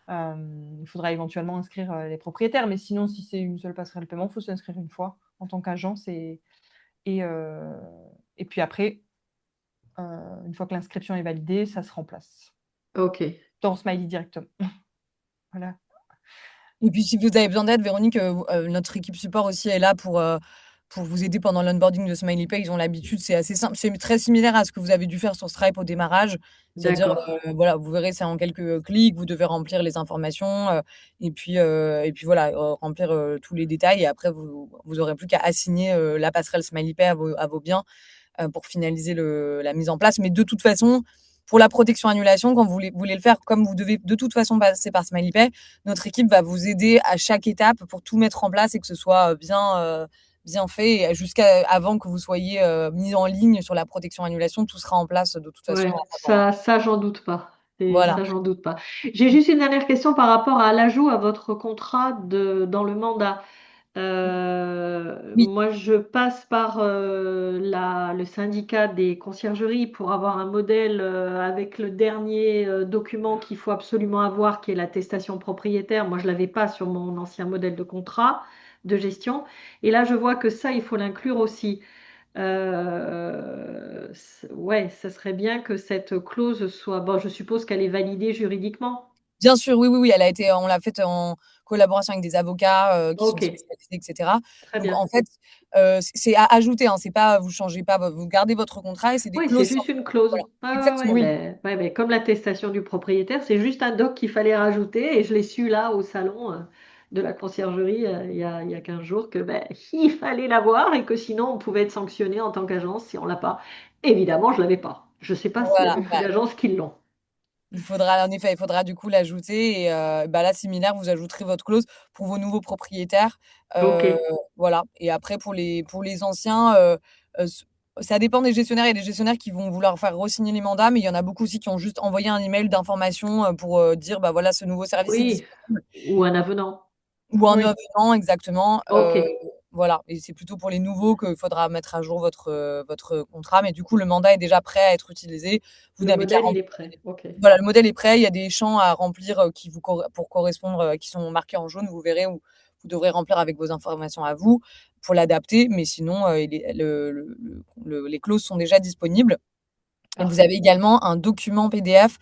il faudra éventuellement inscrire les propriétaires. Mais sinon, si c'est une seule passerelle de paiement, il faut s'inscrire une fois en tant qu'agence et, euh, et puis après, une fois que l'inscription est validée, ça se remplace Ok. dans Smiley directement. Voilà. Et puis, si vous avez besoin d'aide, Véronique, notre équipe support aussi est là pour vous aider pendant l'onboarding de Smiley Pay. Ils ont l'habitude, c'est assez simple. C'est très similaire à ce que vous avez dû faire sur Stripe au démarrage. C'est-à-dire, D'accord. voilà, vous verrez, c'est en quelques clics, vous devez remplir les informations et puis voilà, remplir tous les détails. Et après, vous aurez plus qu'à assigner la passerelle Smiley Pay à vos biens pour finaliser la mise en place. Mais de toute façon, pour la protection annulation, quand vous voulez le faire, comme vous devez de toute façon passer par Smiley Pay, notre équipe va vous aider à chaque étape pour tout mettre en place et que ce soit bien fait. Et jusqu'à avant que vous soyez mis en ligne sur la protection annulation, tout sera en place de toute façon. Ouais, ça, j'en doute pas. Voilà. Ça, j'en doute pas. J'ai juste une dernière question par rapport à l'ajout à votre contrat dans le mandat. Oui, Moi, je passe par le syndicat des conciergeries pour avoir un modèle avec le dernier document qu'il faut absolument avoir, qui est l'attestation propriétaire. Moi, je l'avais pas sur mon ancien modèle de contrat de gestion. Et là, je vois que ça, il faut l'inclure aussi. Ouais, ça serait bien que cette clause soit. Bon, je suppose qu'elle est validée juridiquement. bien sûr, oui, oui, oui, on l'a faite en collaboration avec des avocats qui sont Ok, spécialisés, etc. très Donc en bien. fait, c'est à ajouter, hein, c'est pas vous changez pas, vous gardez votre contrat et c'est des Oui, c'est clauses juste une simplement. clause. Voilà, Ouais, exactement. Oui, ben, comme l'attestation du propriétaire, c'est juste un doc qu'il fallait rajouter et je l'ai su là au salon de la conciergerie il y a 15 jours que ben, il fallait l'avoir et que sinon on pouvait être sanctionné en tant qu'agence si on l'a pas. Évidemment, je l'avais pas. Je ne sais pas s'il y a Voilà, beaucoup bah, d'agences qui l'ont. en effet, il faudra du coup l'ajouter et bah là, similaire, vous ajouterez votre clause pour vos nouveaux propriétaires. Ok. Heu, voilà et après pour les anciens, s ça dépend des gestionnaires. Il y a des gestionnaires qui vont vouloir faire re-signer les mandats, mais il y en a beaucoup aussi qui ont juste envoyé un email d'information, pour, dire: «Bah, voilà, ce nouveau service est Oui, disponible». ou un avenant. Ou un oui. avenant, exactement, Ok, voilà et c'est plutôt pour les nouveaux qu'il faudra mettre à jour votre contrat, mais du coup, le mandat est déjà prêt à être utilisé. Vous le n'avez qu'à modèle, il remplir est prêt. Ok. voilà, le modèle est prêt, il y a des champs à remplir, qui vous corre pour correspondre, qui sont marqués en jaune, vous verrez, où vous devrez remplir avec vos informations à vous pour l'adapter, mais sinon, il est les clauses sont déjà disponibles. Et vous avez Parfait. également un document PDF,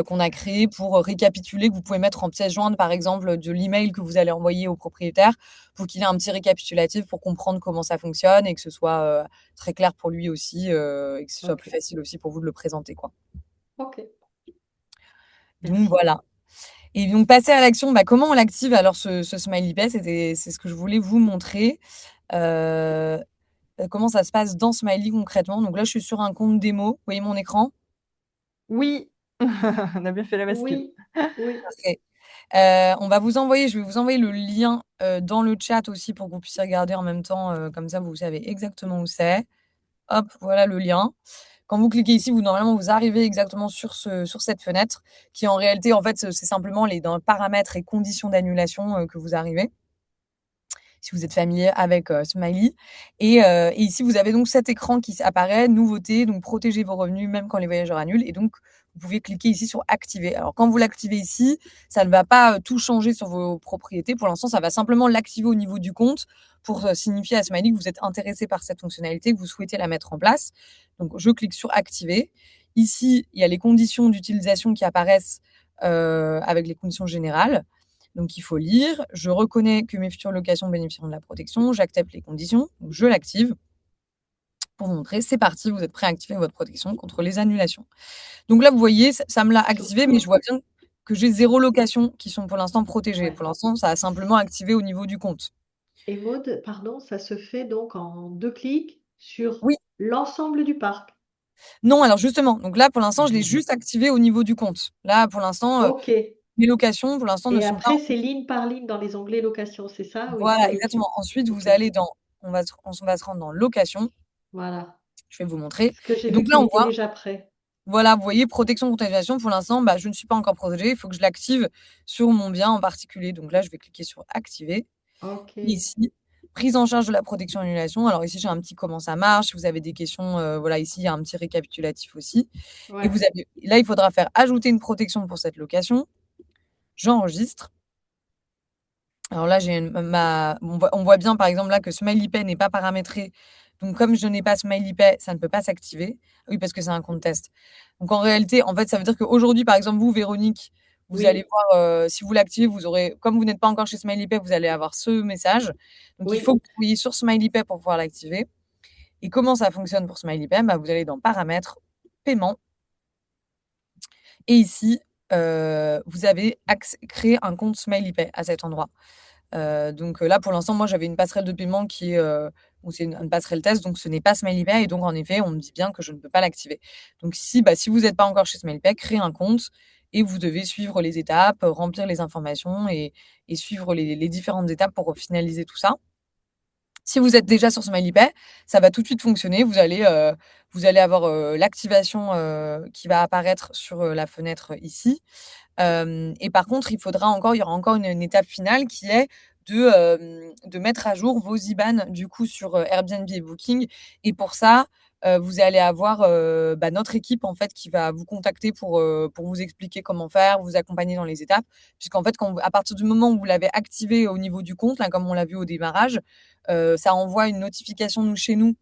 qu'on a créé pour, récapituler, que vous pouvez mettre en pièce jointe, par exemple, de l'email que vous allez envoyer au propriétaire, pour qu'il ait un petit récapitulatif pour comprendre comment ça fonctionne et que ce soit, très clair pour lui aussi, et que ce soit Ok. plus facile aussi pour vous de le présenter, quoi. Ok. Donc Merci. voilà. Et donc passer à l'action, bah, comment on l'active alors ce smiley face? C'est ce que je voulais vous montrer. Heu, comment ça se passe dans Smiley concrètement? Donc là, je suis sur un compte démo. Vous voyez mon écran? Oui, on a bien fait la bascule. Oui, oui. Parfait. Je vais vous envoyer le lien, dans le chat aussi pour que vous puissiez regarder en même temps, comme ça vous savez exactement où c'est. Hop, voilà le lien. Quand vous cliquez ici, normalement, vous arrivez exactement sur cette fenêtre qui en réalité, en fait, c'est simplement les dans paramètres et conditions d'annulation, que vous arrivez. si vous êtes familier avec Smiley. Et ici, vous avez donc cet écran qui apparaît, nouveauté, donc protéger vos revenus même quand les voyageurs annulent. Et donc, vous pouvez cliquer ici sur activer. Alors, quand vous l'activez ici, ça ne va pas tout changer sur vos propriétés. Pour l'instant, ça va simplement l'activer au niveau du compte pour signifier à Smiley que vous êtes intéressé par cette fonctionnalité, que vous souhaitez la mettre en place. Donc, je clique sur activer. Ici, il y a les conditions d'utilisation qui apparaissent avec les conditions générales. Donc, il faut lire. Je reconnais que mes futures locations bénéficieront de la protection. J'accepte les conditions. Donc, je l'active pour vous montrer. C'est parti, vous êtes prêt à activer votre protection contre les annulations. Donc là, vous voyez, ça me l'a activé, mais je vois bien que j'ai 0 location qui sont pour l'instant protégées. Ouais. Pour l'instant, ça a simplement activé au niveau du compte. Et Maud, pardon, ça se fait donc en 2 clics sur Oui. l'ensemble du parc. Non, alors justement, donc là, pour l'instant, je l'ai juste activé au niveau du compte. Là, pour l'instant, OK. mes locations, pour l'instant, ne Et sont pas. après, c'est ligne par ligne dans les onglets location, c'est ça? Où il faut Voilà, aller dessus? exactement. Ensuite, OK. vous allez dans, on va se rendre dans location. Voilà. Je vais vous montrer. Parce que j'ai Et vu donc là, qu'il on était voit, déjà prêt. voilà, vous voyez, protection contre annulation. Pour l'instant, je ne suis pas encore protégée. Il faut que je l'active sur mon bien en particulier. Donc là, je vais cliquer sur activer. OK. Ici, prise en charge de la protection annulation. Alors ici, j'ai un petit comment ça marche. Si vous avez des questions, voilà, ici, il y a un petit récapitulatif aussi. Et Ouais. vous avez, là, il faudra faire ajouter une protection pour cette location. J'enregistre. Alors là, on voit bien, par exemple, là, que SmileyPay n'est pas paramétré. Donc, comme je n'ai pas SmileyPay, ça ne peut pas s'activer. Oui, parce que c'est un compte test. Donc, en réalité, en fait, ça veut dire qu'aujourd'hui, par exemple, vous, Véronique, vous allez Oui. voir, si vous l'activez, vous aurez, comme vous n'êtes pas encore chez SmileyPay, vous allez avoir ce message. Donc, il faut Oui. que vous soyez sur SmileyPay pour pouvoir l'activer. Et comment ça fonctionne pour SmileyPay? Vous allez dans Paramètres, Paiement. Et ici, vous avez créé un compte SmileyPay à cet endroit. Donc là, pour l'instant, moi, j'avais une passerelle de paiement qui est, c'est une passerelle test, donc ce n'est pas SmileyPay. Et donc, en effet, on me dit bien que je ne peux pas l'activer. Donc ici, si vous n'êtes pas encore chez SmileyPay, créez un compte et vous devez suivre les étapes, remplir les informations et suivre les différentes étapes pour finaliser tout ça. Si vous êtes déjà sur SmileyPay, ça va tout de suite fonctionner. Vous allez avoir l'activation qui va apparaître sur la fenêtre ici. Et par contre, il y aura encore une étape finale qui est de mettre à jour vos IBAN du coup sur Airbnb et Booking. Et pour ça, vous allez avoir notre équipe en fait qui va vous contacter pour vous expliquer comment faire, vous accompagner dans les étapes. Puisqu'en fait, à partir du moment où vous l'avez activé au niveau du compte, là, comme on l'a vu au démarrage, ça envoie une notification chez nous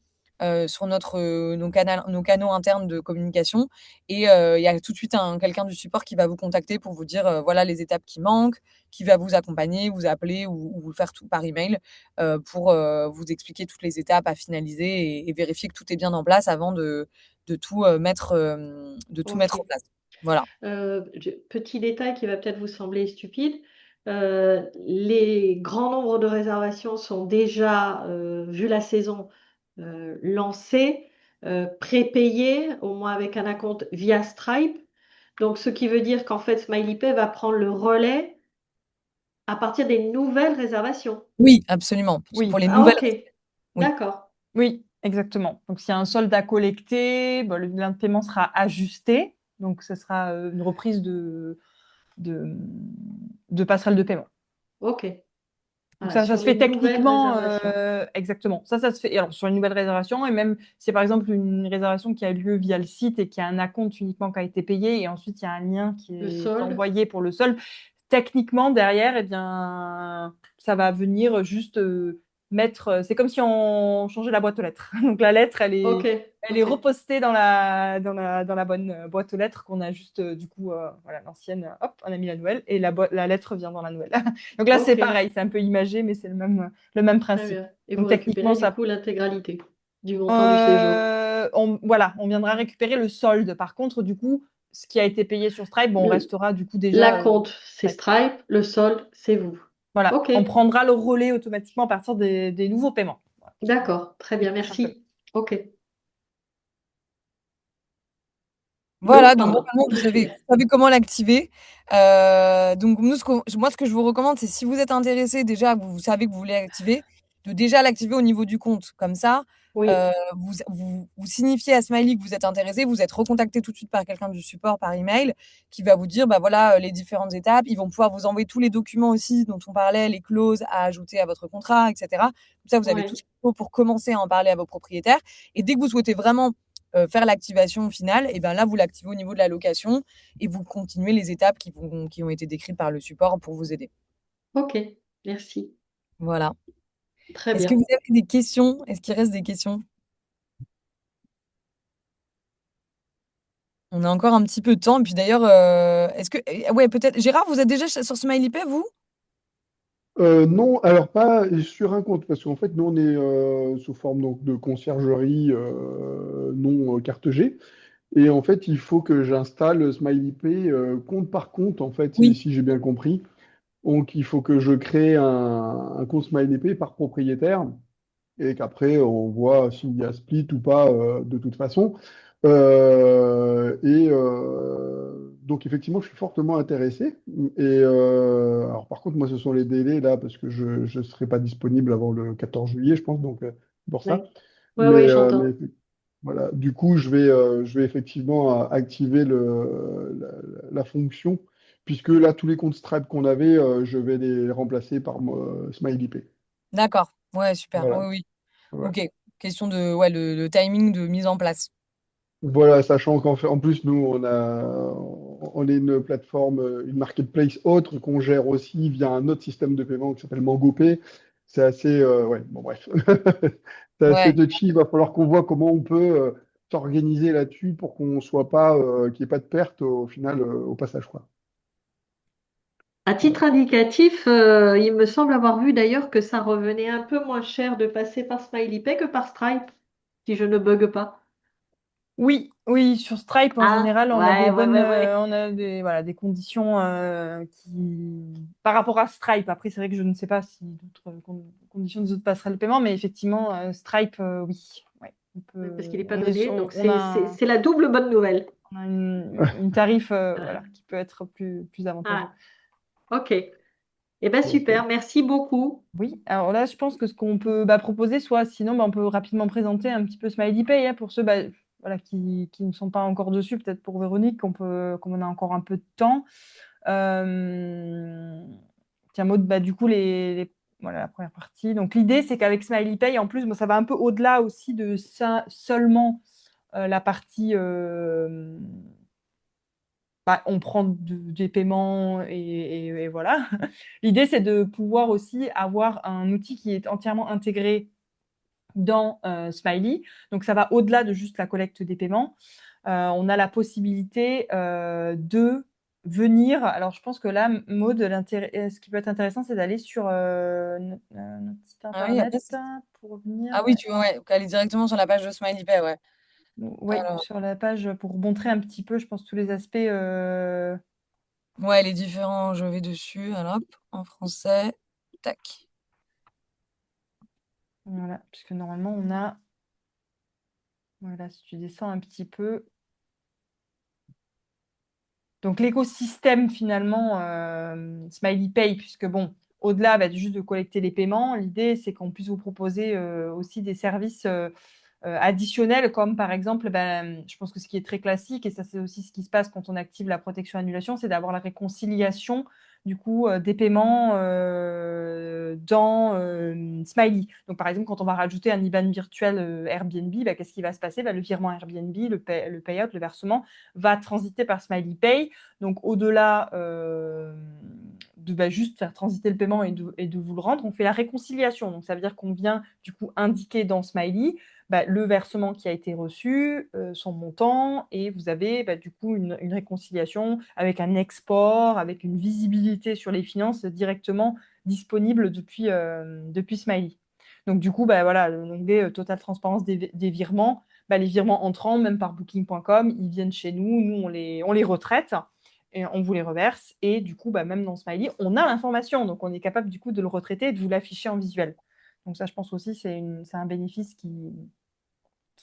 sur nos canaux internes de communication. Et il y a tout de suite quelqu'un du support qui va vous contacter pour vous dire voilà les étapes qui manquent, qui va vous accompagner, vous appeler ou vous faire tout par email pour vous expliquer toutes les étapes à finaliser et vérifier que tout est bien en place avant de tout mettre OK. en place. Voilà. Petit détail qui va peut-être vous sembler stupide, les grands nombres de réservations sont déjà, vu la saison, lancés, prépayés, au moins avec un acompte via Stripe. Donc ce qui veut dire qu'en fait, SmileyPay va prendre le relais à partir des nouvelles réservations. Oui, absolument. Pour Oui. les Ah nouvelles. OK, Oui. d'accord. Oui, exactement. Donc, s'il y a un solde à collecter, le lien de paiement sera ajusté. Donc, ce sera une reprise de passerelle de paiement. OK. Donc Voilà, ça sur se les fait nouvelles techniquement, réservations. exactement. Ça se fait alors, sur une nouvelle réservation. Et même si c'est par exemple une réservation qui a lieu via le site et qui a un acompte uniquement qui a été payé, et ensuite il y a un lien qui Le est solde. envoyé pour le solde, techniquement derrière, eh bien, ça va venir juste mettre. C'est comme si on changeait la boîte aux lettres. Donc la lettre, elle OK, est repostée dans la bonne boîte aux lettres qu'on a juste du coup, voilà, l'ancienne. Hop, on a mis la nouvelle et la lettre vient dans la nouvelle. Donc là, c'est OK. pareil, c'est un peu imagé, mais c'est le même Très principe. bien. Et vous Donc techniquement, récupérez du ça. coup l'intégralité du montant du séjour. On viendra récupérer le solde. Par contre, du coup, ce qui a été payé sur Stripe, on Le- restera du coup déjà. L'acompte, c'est Ouais. Stripe, le solde, c'est vous. Voilà, OK, on prendra le relais automatiquement à partir des nouveaux paiements. Voilà. d'accord, très bien, Tout simplement. merci. OK. Voilà, Donc, donc pardon. normalement, vous savez comment l'activer. Donc nous, moi, ce que je vous recommande, c'est si vous êtes intéressé déjà, vous savez que vous voulez l'activer, de déjà l'activer au niveau du compte. Comme ça, Oui, Vous signifiez à Smiley que vous êtes intéressé, vous êtes recontacté tout de suite par quelqu'un du support par email qui va vous dire bah voilà les différentes étapes. Ils vont pouvoir vous envoyer tous les documents aussi dont on parlait, les clauses à ajouter à votre contrat, etc. Comme ça, vous avez tout oui. ce qu'il faut pour commencer à en parler à vos propriétaires. Et dès que vous souhaitez vraiment faire l'activation finale, et ben là, vous l'activez au niveau de la location et vous continuez les étapes qui ont été décrites par le support pour vous aider. Ok, merci. Voilà. Très Est-ce que bien. vous avez des questions? Est-ce qu'il reste des questions? On a encore un petit peu de temps. Et puis d'ailleurs, est-ce que. Ouais, peut-être. Gérard, vous êtes déjà sur SmileyPay, vous? Non, alors pas sur un compte, parce qu'en fait, nous, on est sous forme donc, de conciergerie non carte G. Et en fait, il faut que j'installe Smiley Pay compte par compte, en fait, Oui. si j'ai bien compris. Donc, il faut que je crée un compte Smiley Pay par propriétaire et qu'après, on voit s'il y a split ou pas de toute façon. Donc, effectivement, je suis fortement intéressé. Alors, par contre, moi, ce sont les délais là, parce que je ne serai pas disponible avant le 14 juillet, je pense, donc c'est pour Oui, ça. oui, oui, Mais j'entends. voilà, du coup, je vais effectivement activer la fonction, puisque là, tous les comptes Stripe qu'on avait, je vais les remplacer par Smiley Pay. D'accord. Ouais, super. Voilà. Oui, oui. Voilà. Ok. Question de, ouais, le timing de mise en place. Voilà, sachant en plus, nous, on est une plateforme, une marketplace autre qu'on gère aussi via un autre système de paiement qui s'appelle MangoPay. C'est assez, ouais, bon, bref. C'est assez Ouais. touchy. Il va falloir qu'on voit comment on peut s'organiser là-dessus pour qu'on soit pas, qu'il n'y ait pas de perte au final, au passage, quoi. À Voilà. titre indicatif, il me semble avoir vu d'ailleurs que ça revenait un peu moins cher de passer par SmileyPay que par Stripe, si je ne bug pas. Oui, oui, sur Stripe en Ah, général, on a des ouais, ouais, bonnes, ouais, ouais. on a des, voilà, des conditions qui, par rapport à Stripe. Après, c'est vrai que je ne sais pas si d'autres conditions des autres passerelles de paiement, mais effectivement, Stripe, oui, ouais, Oui, parce qu'il n'est pas on est donné, donc on a, c'est la double bonne nouvelle. on a une tarif, Euh, voilà, qui peut être plus avantageux. ah, ok. Eh bien, Ok. super, merci beaucoup. Oui, alors là, je pense que ce qu'on peut proposer, soit sinon, on peut rapidement présenter un petit peu Smiley Pay hein, pour ceux voilà, qui ne sont pas encore dessus, peut-être pour Véronique, comme on a encore un peu de temps. Tiens, Maud, du coup, voilà, la première partie. Donc, l'idée, c'est qu'avec Smiley Pay, en plus, ça va un peu au-delà aussi de ça, seulement la partie on prend des paiements et voilà. L'idée, c'est de pouvoir aussi avoir un outil qui est entièrement intégré dans Smiley. Donc, ça va au-delà de juste la collecte des paiements. On a la possibilité de venir. Alors, je pense que là, Maud, ce qui peut être intéressant, c'est d'aller sur notre site Ah oui, internet après, pour venir. ah oui, tu vois, ouais, aller directement sur la page de SmileyPay, ouais. Oui, Alors, sur la page pour montrer un petit peu, je pense, tous les aspects. ouais, les différents, je vais dessus, alors hop, en français, tac. Voilà, puisque normalement, on a. Voilà, si tu descends un petit peu. Donc l'écosystème finalement Smiley Pay, puisque bon, au-delà juste de collecter les paiements, l'idée c'est qu'on puisse vous proposer aussi des services additionnels, comme par exemple, je pense que ce qui est très classique, et ça c'est aussi ce qui se passe quand on active la protection annulation, c'est d'avoir la réconciliation du coup des paiements dans Smiley. Donc par exemple, quand on va rajouter un IBAN virtuel Airbnb, qu'est-ce qui va se passer? Le virement Airbnb, le payout, le versement va transiter par Smiley Pay. Donc, au-delà de juste faire transiter le paiement et de vous le rendre, on fait la réconciliation. Donc, ça veut dire qu'on vient du coup indiquer dans Smiley le versement qui a été reçu, son montant, et vous avez du coup une réconciliation avec un export, avec une visibilité sur les finances directement disponible depuis Smiley. Donc, du coup, voilà, l'onglet Totale transparence des virements, les virements entrants, même par booking.com, ils viennent chez nous, on les retraite et on vous les reverse. Et du coup, même dans Smiley, on a l'information. Donc, on est capable du coup de le retraiter et de vous l'afficher en visuel. Donc, ça, je pense aussi, c'est un bénéfice qui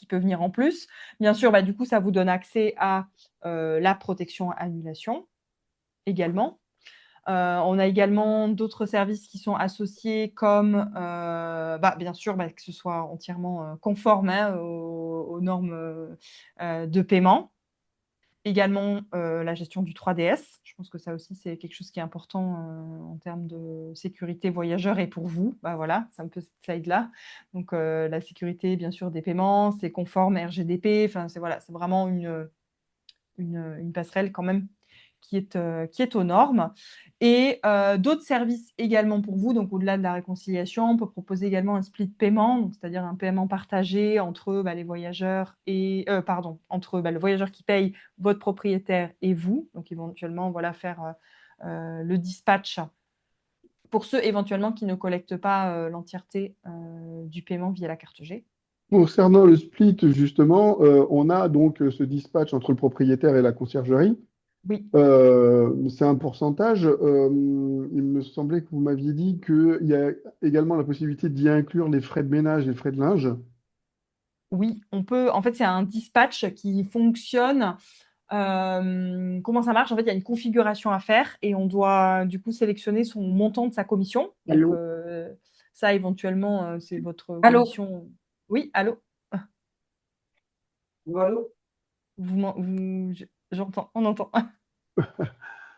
peut venir en plus. Bien sûr, du coup, ça vous donne accès à la protection annulation également. On a également d'autres services qui sont associés comme bien sûr, que ce soit entièrement conforme aux normes de paiement. Également, la gestion du 3DS. Je pense que ça aussi, c'est quelque chose qui est important en termes de sécurité voyageur et pour vous. Voilà, c'est un peu cette slide-là. Donc, la sécurité, bien sûr, des paiements, c'est conforme RGDP. Enfin, c'est vraiment une passerelle quand même qui est aux normes. Et d'autres services également pour vous. Donc, au-delà de la réconciliation, on peut proposer également un split paiement, donc c'est-à-dire un paiement partagé entre les voyageurs et entre le voyageur qui paye, votre propriétaire et vous. Donc, éventuellement, faire le dispatch pour ceux éventuellement qui ne collectent pas l'entièreté du paiement via la carte G. Concernant le split, justement, on a donc ce dispatch entre le propriétaire et la conciergerie. Oui. C'est un pourcentage. Il me semblait que vous m'aviez dit qu'il y a également la possibilité d'y inclure les frais de ménage et les frais de linge. Oui, on peut. En fait, c'est un dispatch qui fonctionne. Comment ça marche? En fait, il y a une configuration à faire et on doit du coup sélectionner son montant de sa commission. Donc, Allô? ça, éventuellement, c'est votre Allô? commission. Oui, allô? Allô? J'entends, on entend.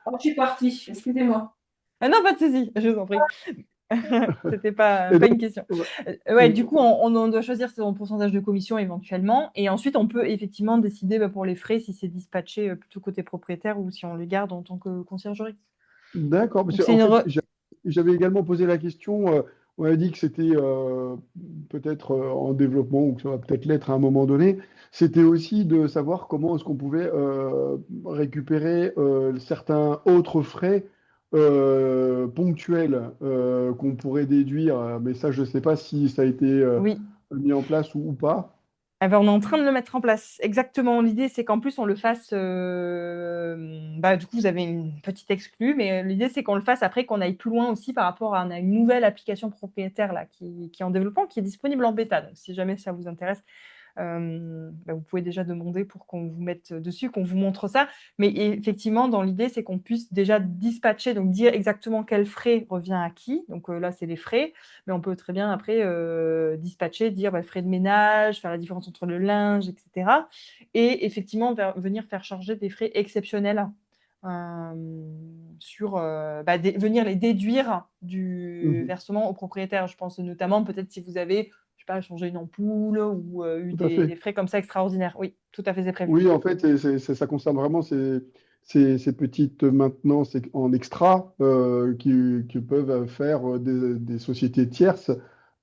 Oh, je suis partie, excusez-moi. Ah non, pas de souci, je vous en prie. C'était pas Et donc, une question. ouais, Ouais, du coup, on doit choisir son pourcentage de commission éventuellement. Et ensuite, on peut effectivement décider pour les frais si c'est dispatché plutôt côté propriétaire ou si on le garde en tant que conciergerie. d'accord, parce Donc, que, c'est en une. fait, j'avais également posé la question. On a dit que c'était peut-être en développement ou que ça va peut-être l'être à un moment donné. C'était aussi de savoir comment est-ce qu'on pouvait récupérer certains autres frais ponctuels qu'on pourrait déduire. Mais ça, je ne sais pas si ça a été Oui. mis en place ou pas. Ah ben, on est en train de le mettre en place. Exactement. L'idée, c'est qu'en plus, on le fasse. Du coup, vous avez une petite exclue, mais l'idée, c'est qu'on le fasse après, qu'on aille plus loin aussi par rapport à une nouvelle application propriétaire là, qui est en développement, qui est disponible en bêta. Donc, si jamais ça vous intéresse, vous pouvez déjà demander pour qu'on vous mette dessus, qu'on vous montre ça. Mais effectivement, dans l'idée, c'est qu'on puisse déjà dispatcher, donc dire exactement quel frais revient à qui. Donc là, c'est les frais. Mais on peut très bien après dispatcher, dire frais de ménage, faire la différence entre le linge, etc. Et effectivement, venir faire charger des frais exceptionnels venir les déduire du Mhm. versement au propriétaire. Je pense notamment peut-être si vous avez, je sais pas, changé une ampoule ou eu Tout à fait. des frais comme ça extraordinaires. Oui, tout à fait, c'est prévu. Oui, en fait, ça concerne vraiment ces petites maintenances en extra qui peuvent faire des sociétés tierces,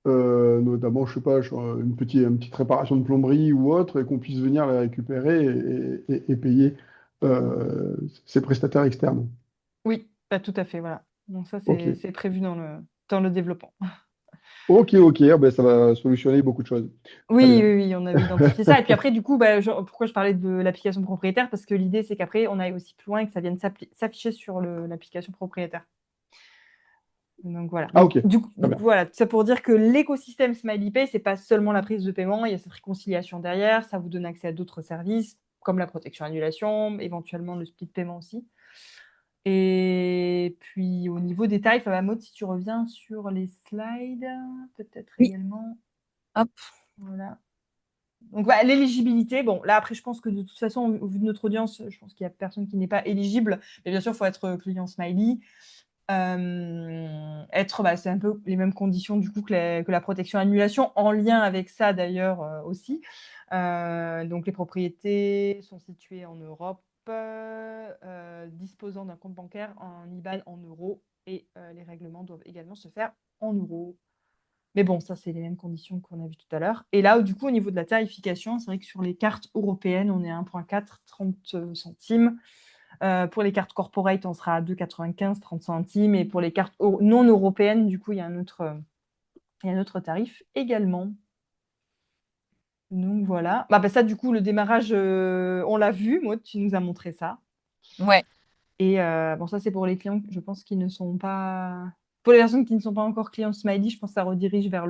notamment, je sais pas, une petite réparation de plomberie ou autre, et qu'on puisse venir la récupérer et payer ces prestataires externes. Oui, tout à fait, voilà. Donc ça, Ok, c'est prévu dans le développement. ok, ah ben, ça va solutionner beaucoup de choses. Très Oui, bien. oui, oui, on avait identifié ça. Et puis après, du coup, pourquoi je parlais de l'application propriétaire? Parce que l'idée, c'est qu'après, on aille aussi plus loin et que ça vienne s'afficher sur l'application propriétaire. Donc voilà. Ah, Donc ok, du très coup, bien. voilà, tout ça pour dire que l'écosystème SmileyPay, c'est pas seulement la prise de paiement, il y a cette réconciliation derrière, ça vous donne accès à d'autres services, comme la protection annulation, éventuellement le split paiement aussi. Et puis au niveau des tarifs, Maud, si tu reviens sur les slides, peut-être Oui, également. hop. Voilà. Donc l'éligibilité, bon, là après, je pense que de toute façon, au vu de notre audience, je pense qu'il n'y a personne qui n'est pas éligible. Mais bien sûr, il faut être client Smiley. C'est un peu les mêmes conditions du coup que la protection annulation, en lien avec ça d'ailleurs aussi. Donc les propriétés sont situées en Europe, disposant d'un compte bancaire en IBAN en euros et les règlements doivent également se faire en euros. Mais bon, ça, c'est les mêmes conditions qu'on a vues tout à l'heure. Et là, du coup, au niveau de la tarification, c'est vrai que sur les cartes européennes, on est à 1,4, 30 centimes. Pour les cartes corporate, on sera à 2,95, 30 centimes. Et pour les cartes non européennes, du coup, il y a un autre tarif également. Donc voilà. Ça, du coup, le démarrage, on l'a vu. Maud, tu nous as montré ça. Ouais. Et ça, c'est pour les clients, je pense, qui ne sont pas. Pour les personnes qui ne sont pas encore clients Smiley, je pense que ça redirige vers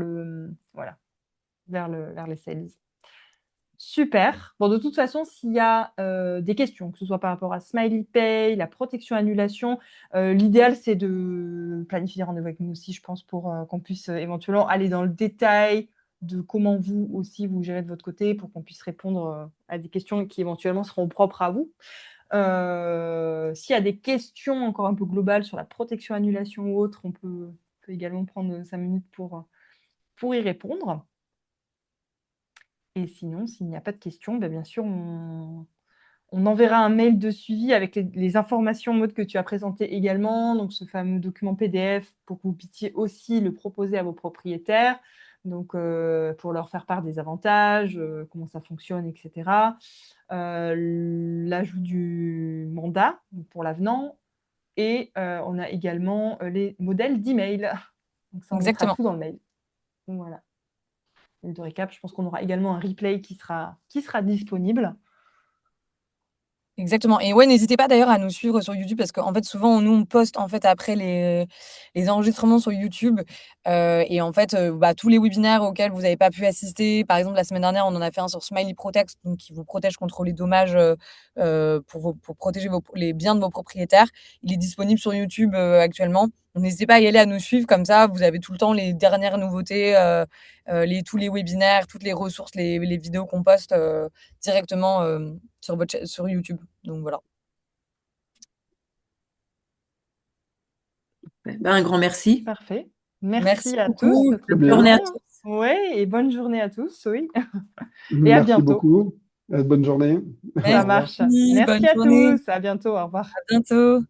vers les sales. Super. Bon, de toute façon, s'il y a des questions, que ce soit par rapport à Smiley Pay, la protection annulation, l'idéal, c'est de planifier rendez-vous avec nous aussi, je pense, pour qu'on puisse éventuellement aller dans le détail de comment vous aussi vous gérez de votre côté, pour qu'on puisse répondre à des questions qui éventuellement seront propres à vous. S'il y a des questions encore un peu globales sur la protection annulation ou autre, on peut également prendre 5 minutes pour y répondre. Et sinon, s'il n'y a pas de questions, bien sûr, on enverra un mail de suivi avec les informations Maud que tu as présentées également, donc ce fameux document PDF pour que vous puissiez aussi le proposer à vos propriétaires, donc pour leur faire part des avantages, comment ça fonctionne, etc. L'ajout du mandat pour l'avenant et on a également les modèles d'email. Donc ça, on mettra Exactement. tout dans le mail. Donc, voilà. Et de récap, je pense qu'on aura également un replay qui sera disponible. Exactement. Et ouais, n'hésitez pas d'ailleurs à nous suivre sur YouTube parce qu'en fait, souvent, nous, on poste en fait après les enregistrements sur YouTube. Et en fait, tous les webinaires auxquels vous n'avez pas pu assister, par exemple, la semaine dernière, on en a fait un sur Smiley Protect, donc qui vous protège contre les dommages pour protéger les biens de vos propriétaires. Il est disponible sur YouTube actuellement. Donc, n'hésitez pas à y aller, à nous suivre. Comme ça, vous avez tout le temps les dernières nouveautés, tous les webinaires, toutes les ressources, les vidéos qu'on poste directement sur YouTube. Donc voilà. Un grand merci. Parfait. Merci Merci à beaucoup. tous. Très Bonne journée à bien. tous. Ouais, et bonne journée à tous, oui. Et à Merci bientôt. beaucoup. Bonne journée. Au Ça revoir. marche. Merci, bonne Merci à journée. tous. À bientôt. Au revoir. À bientôt.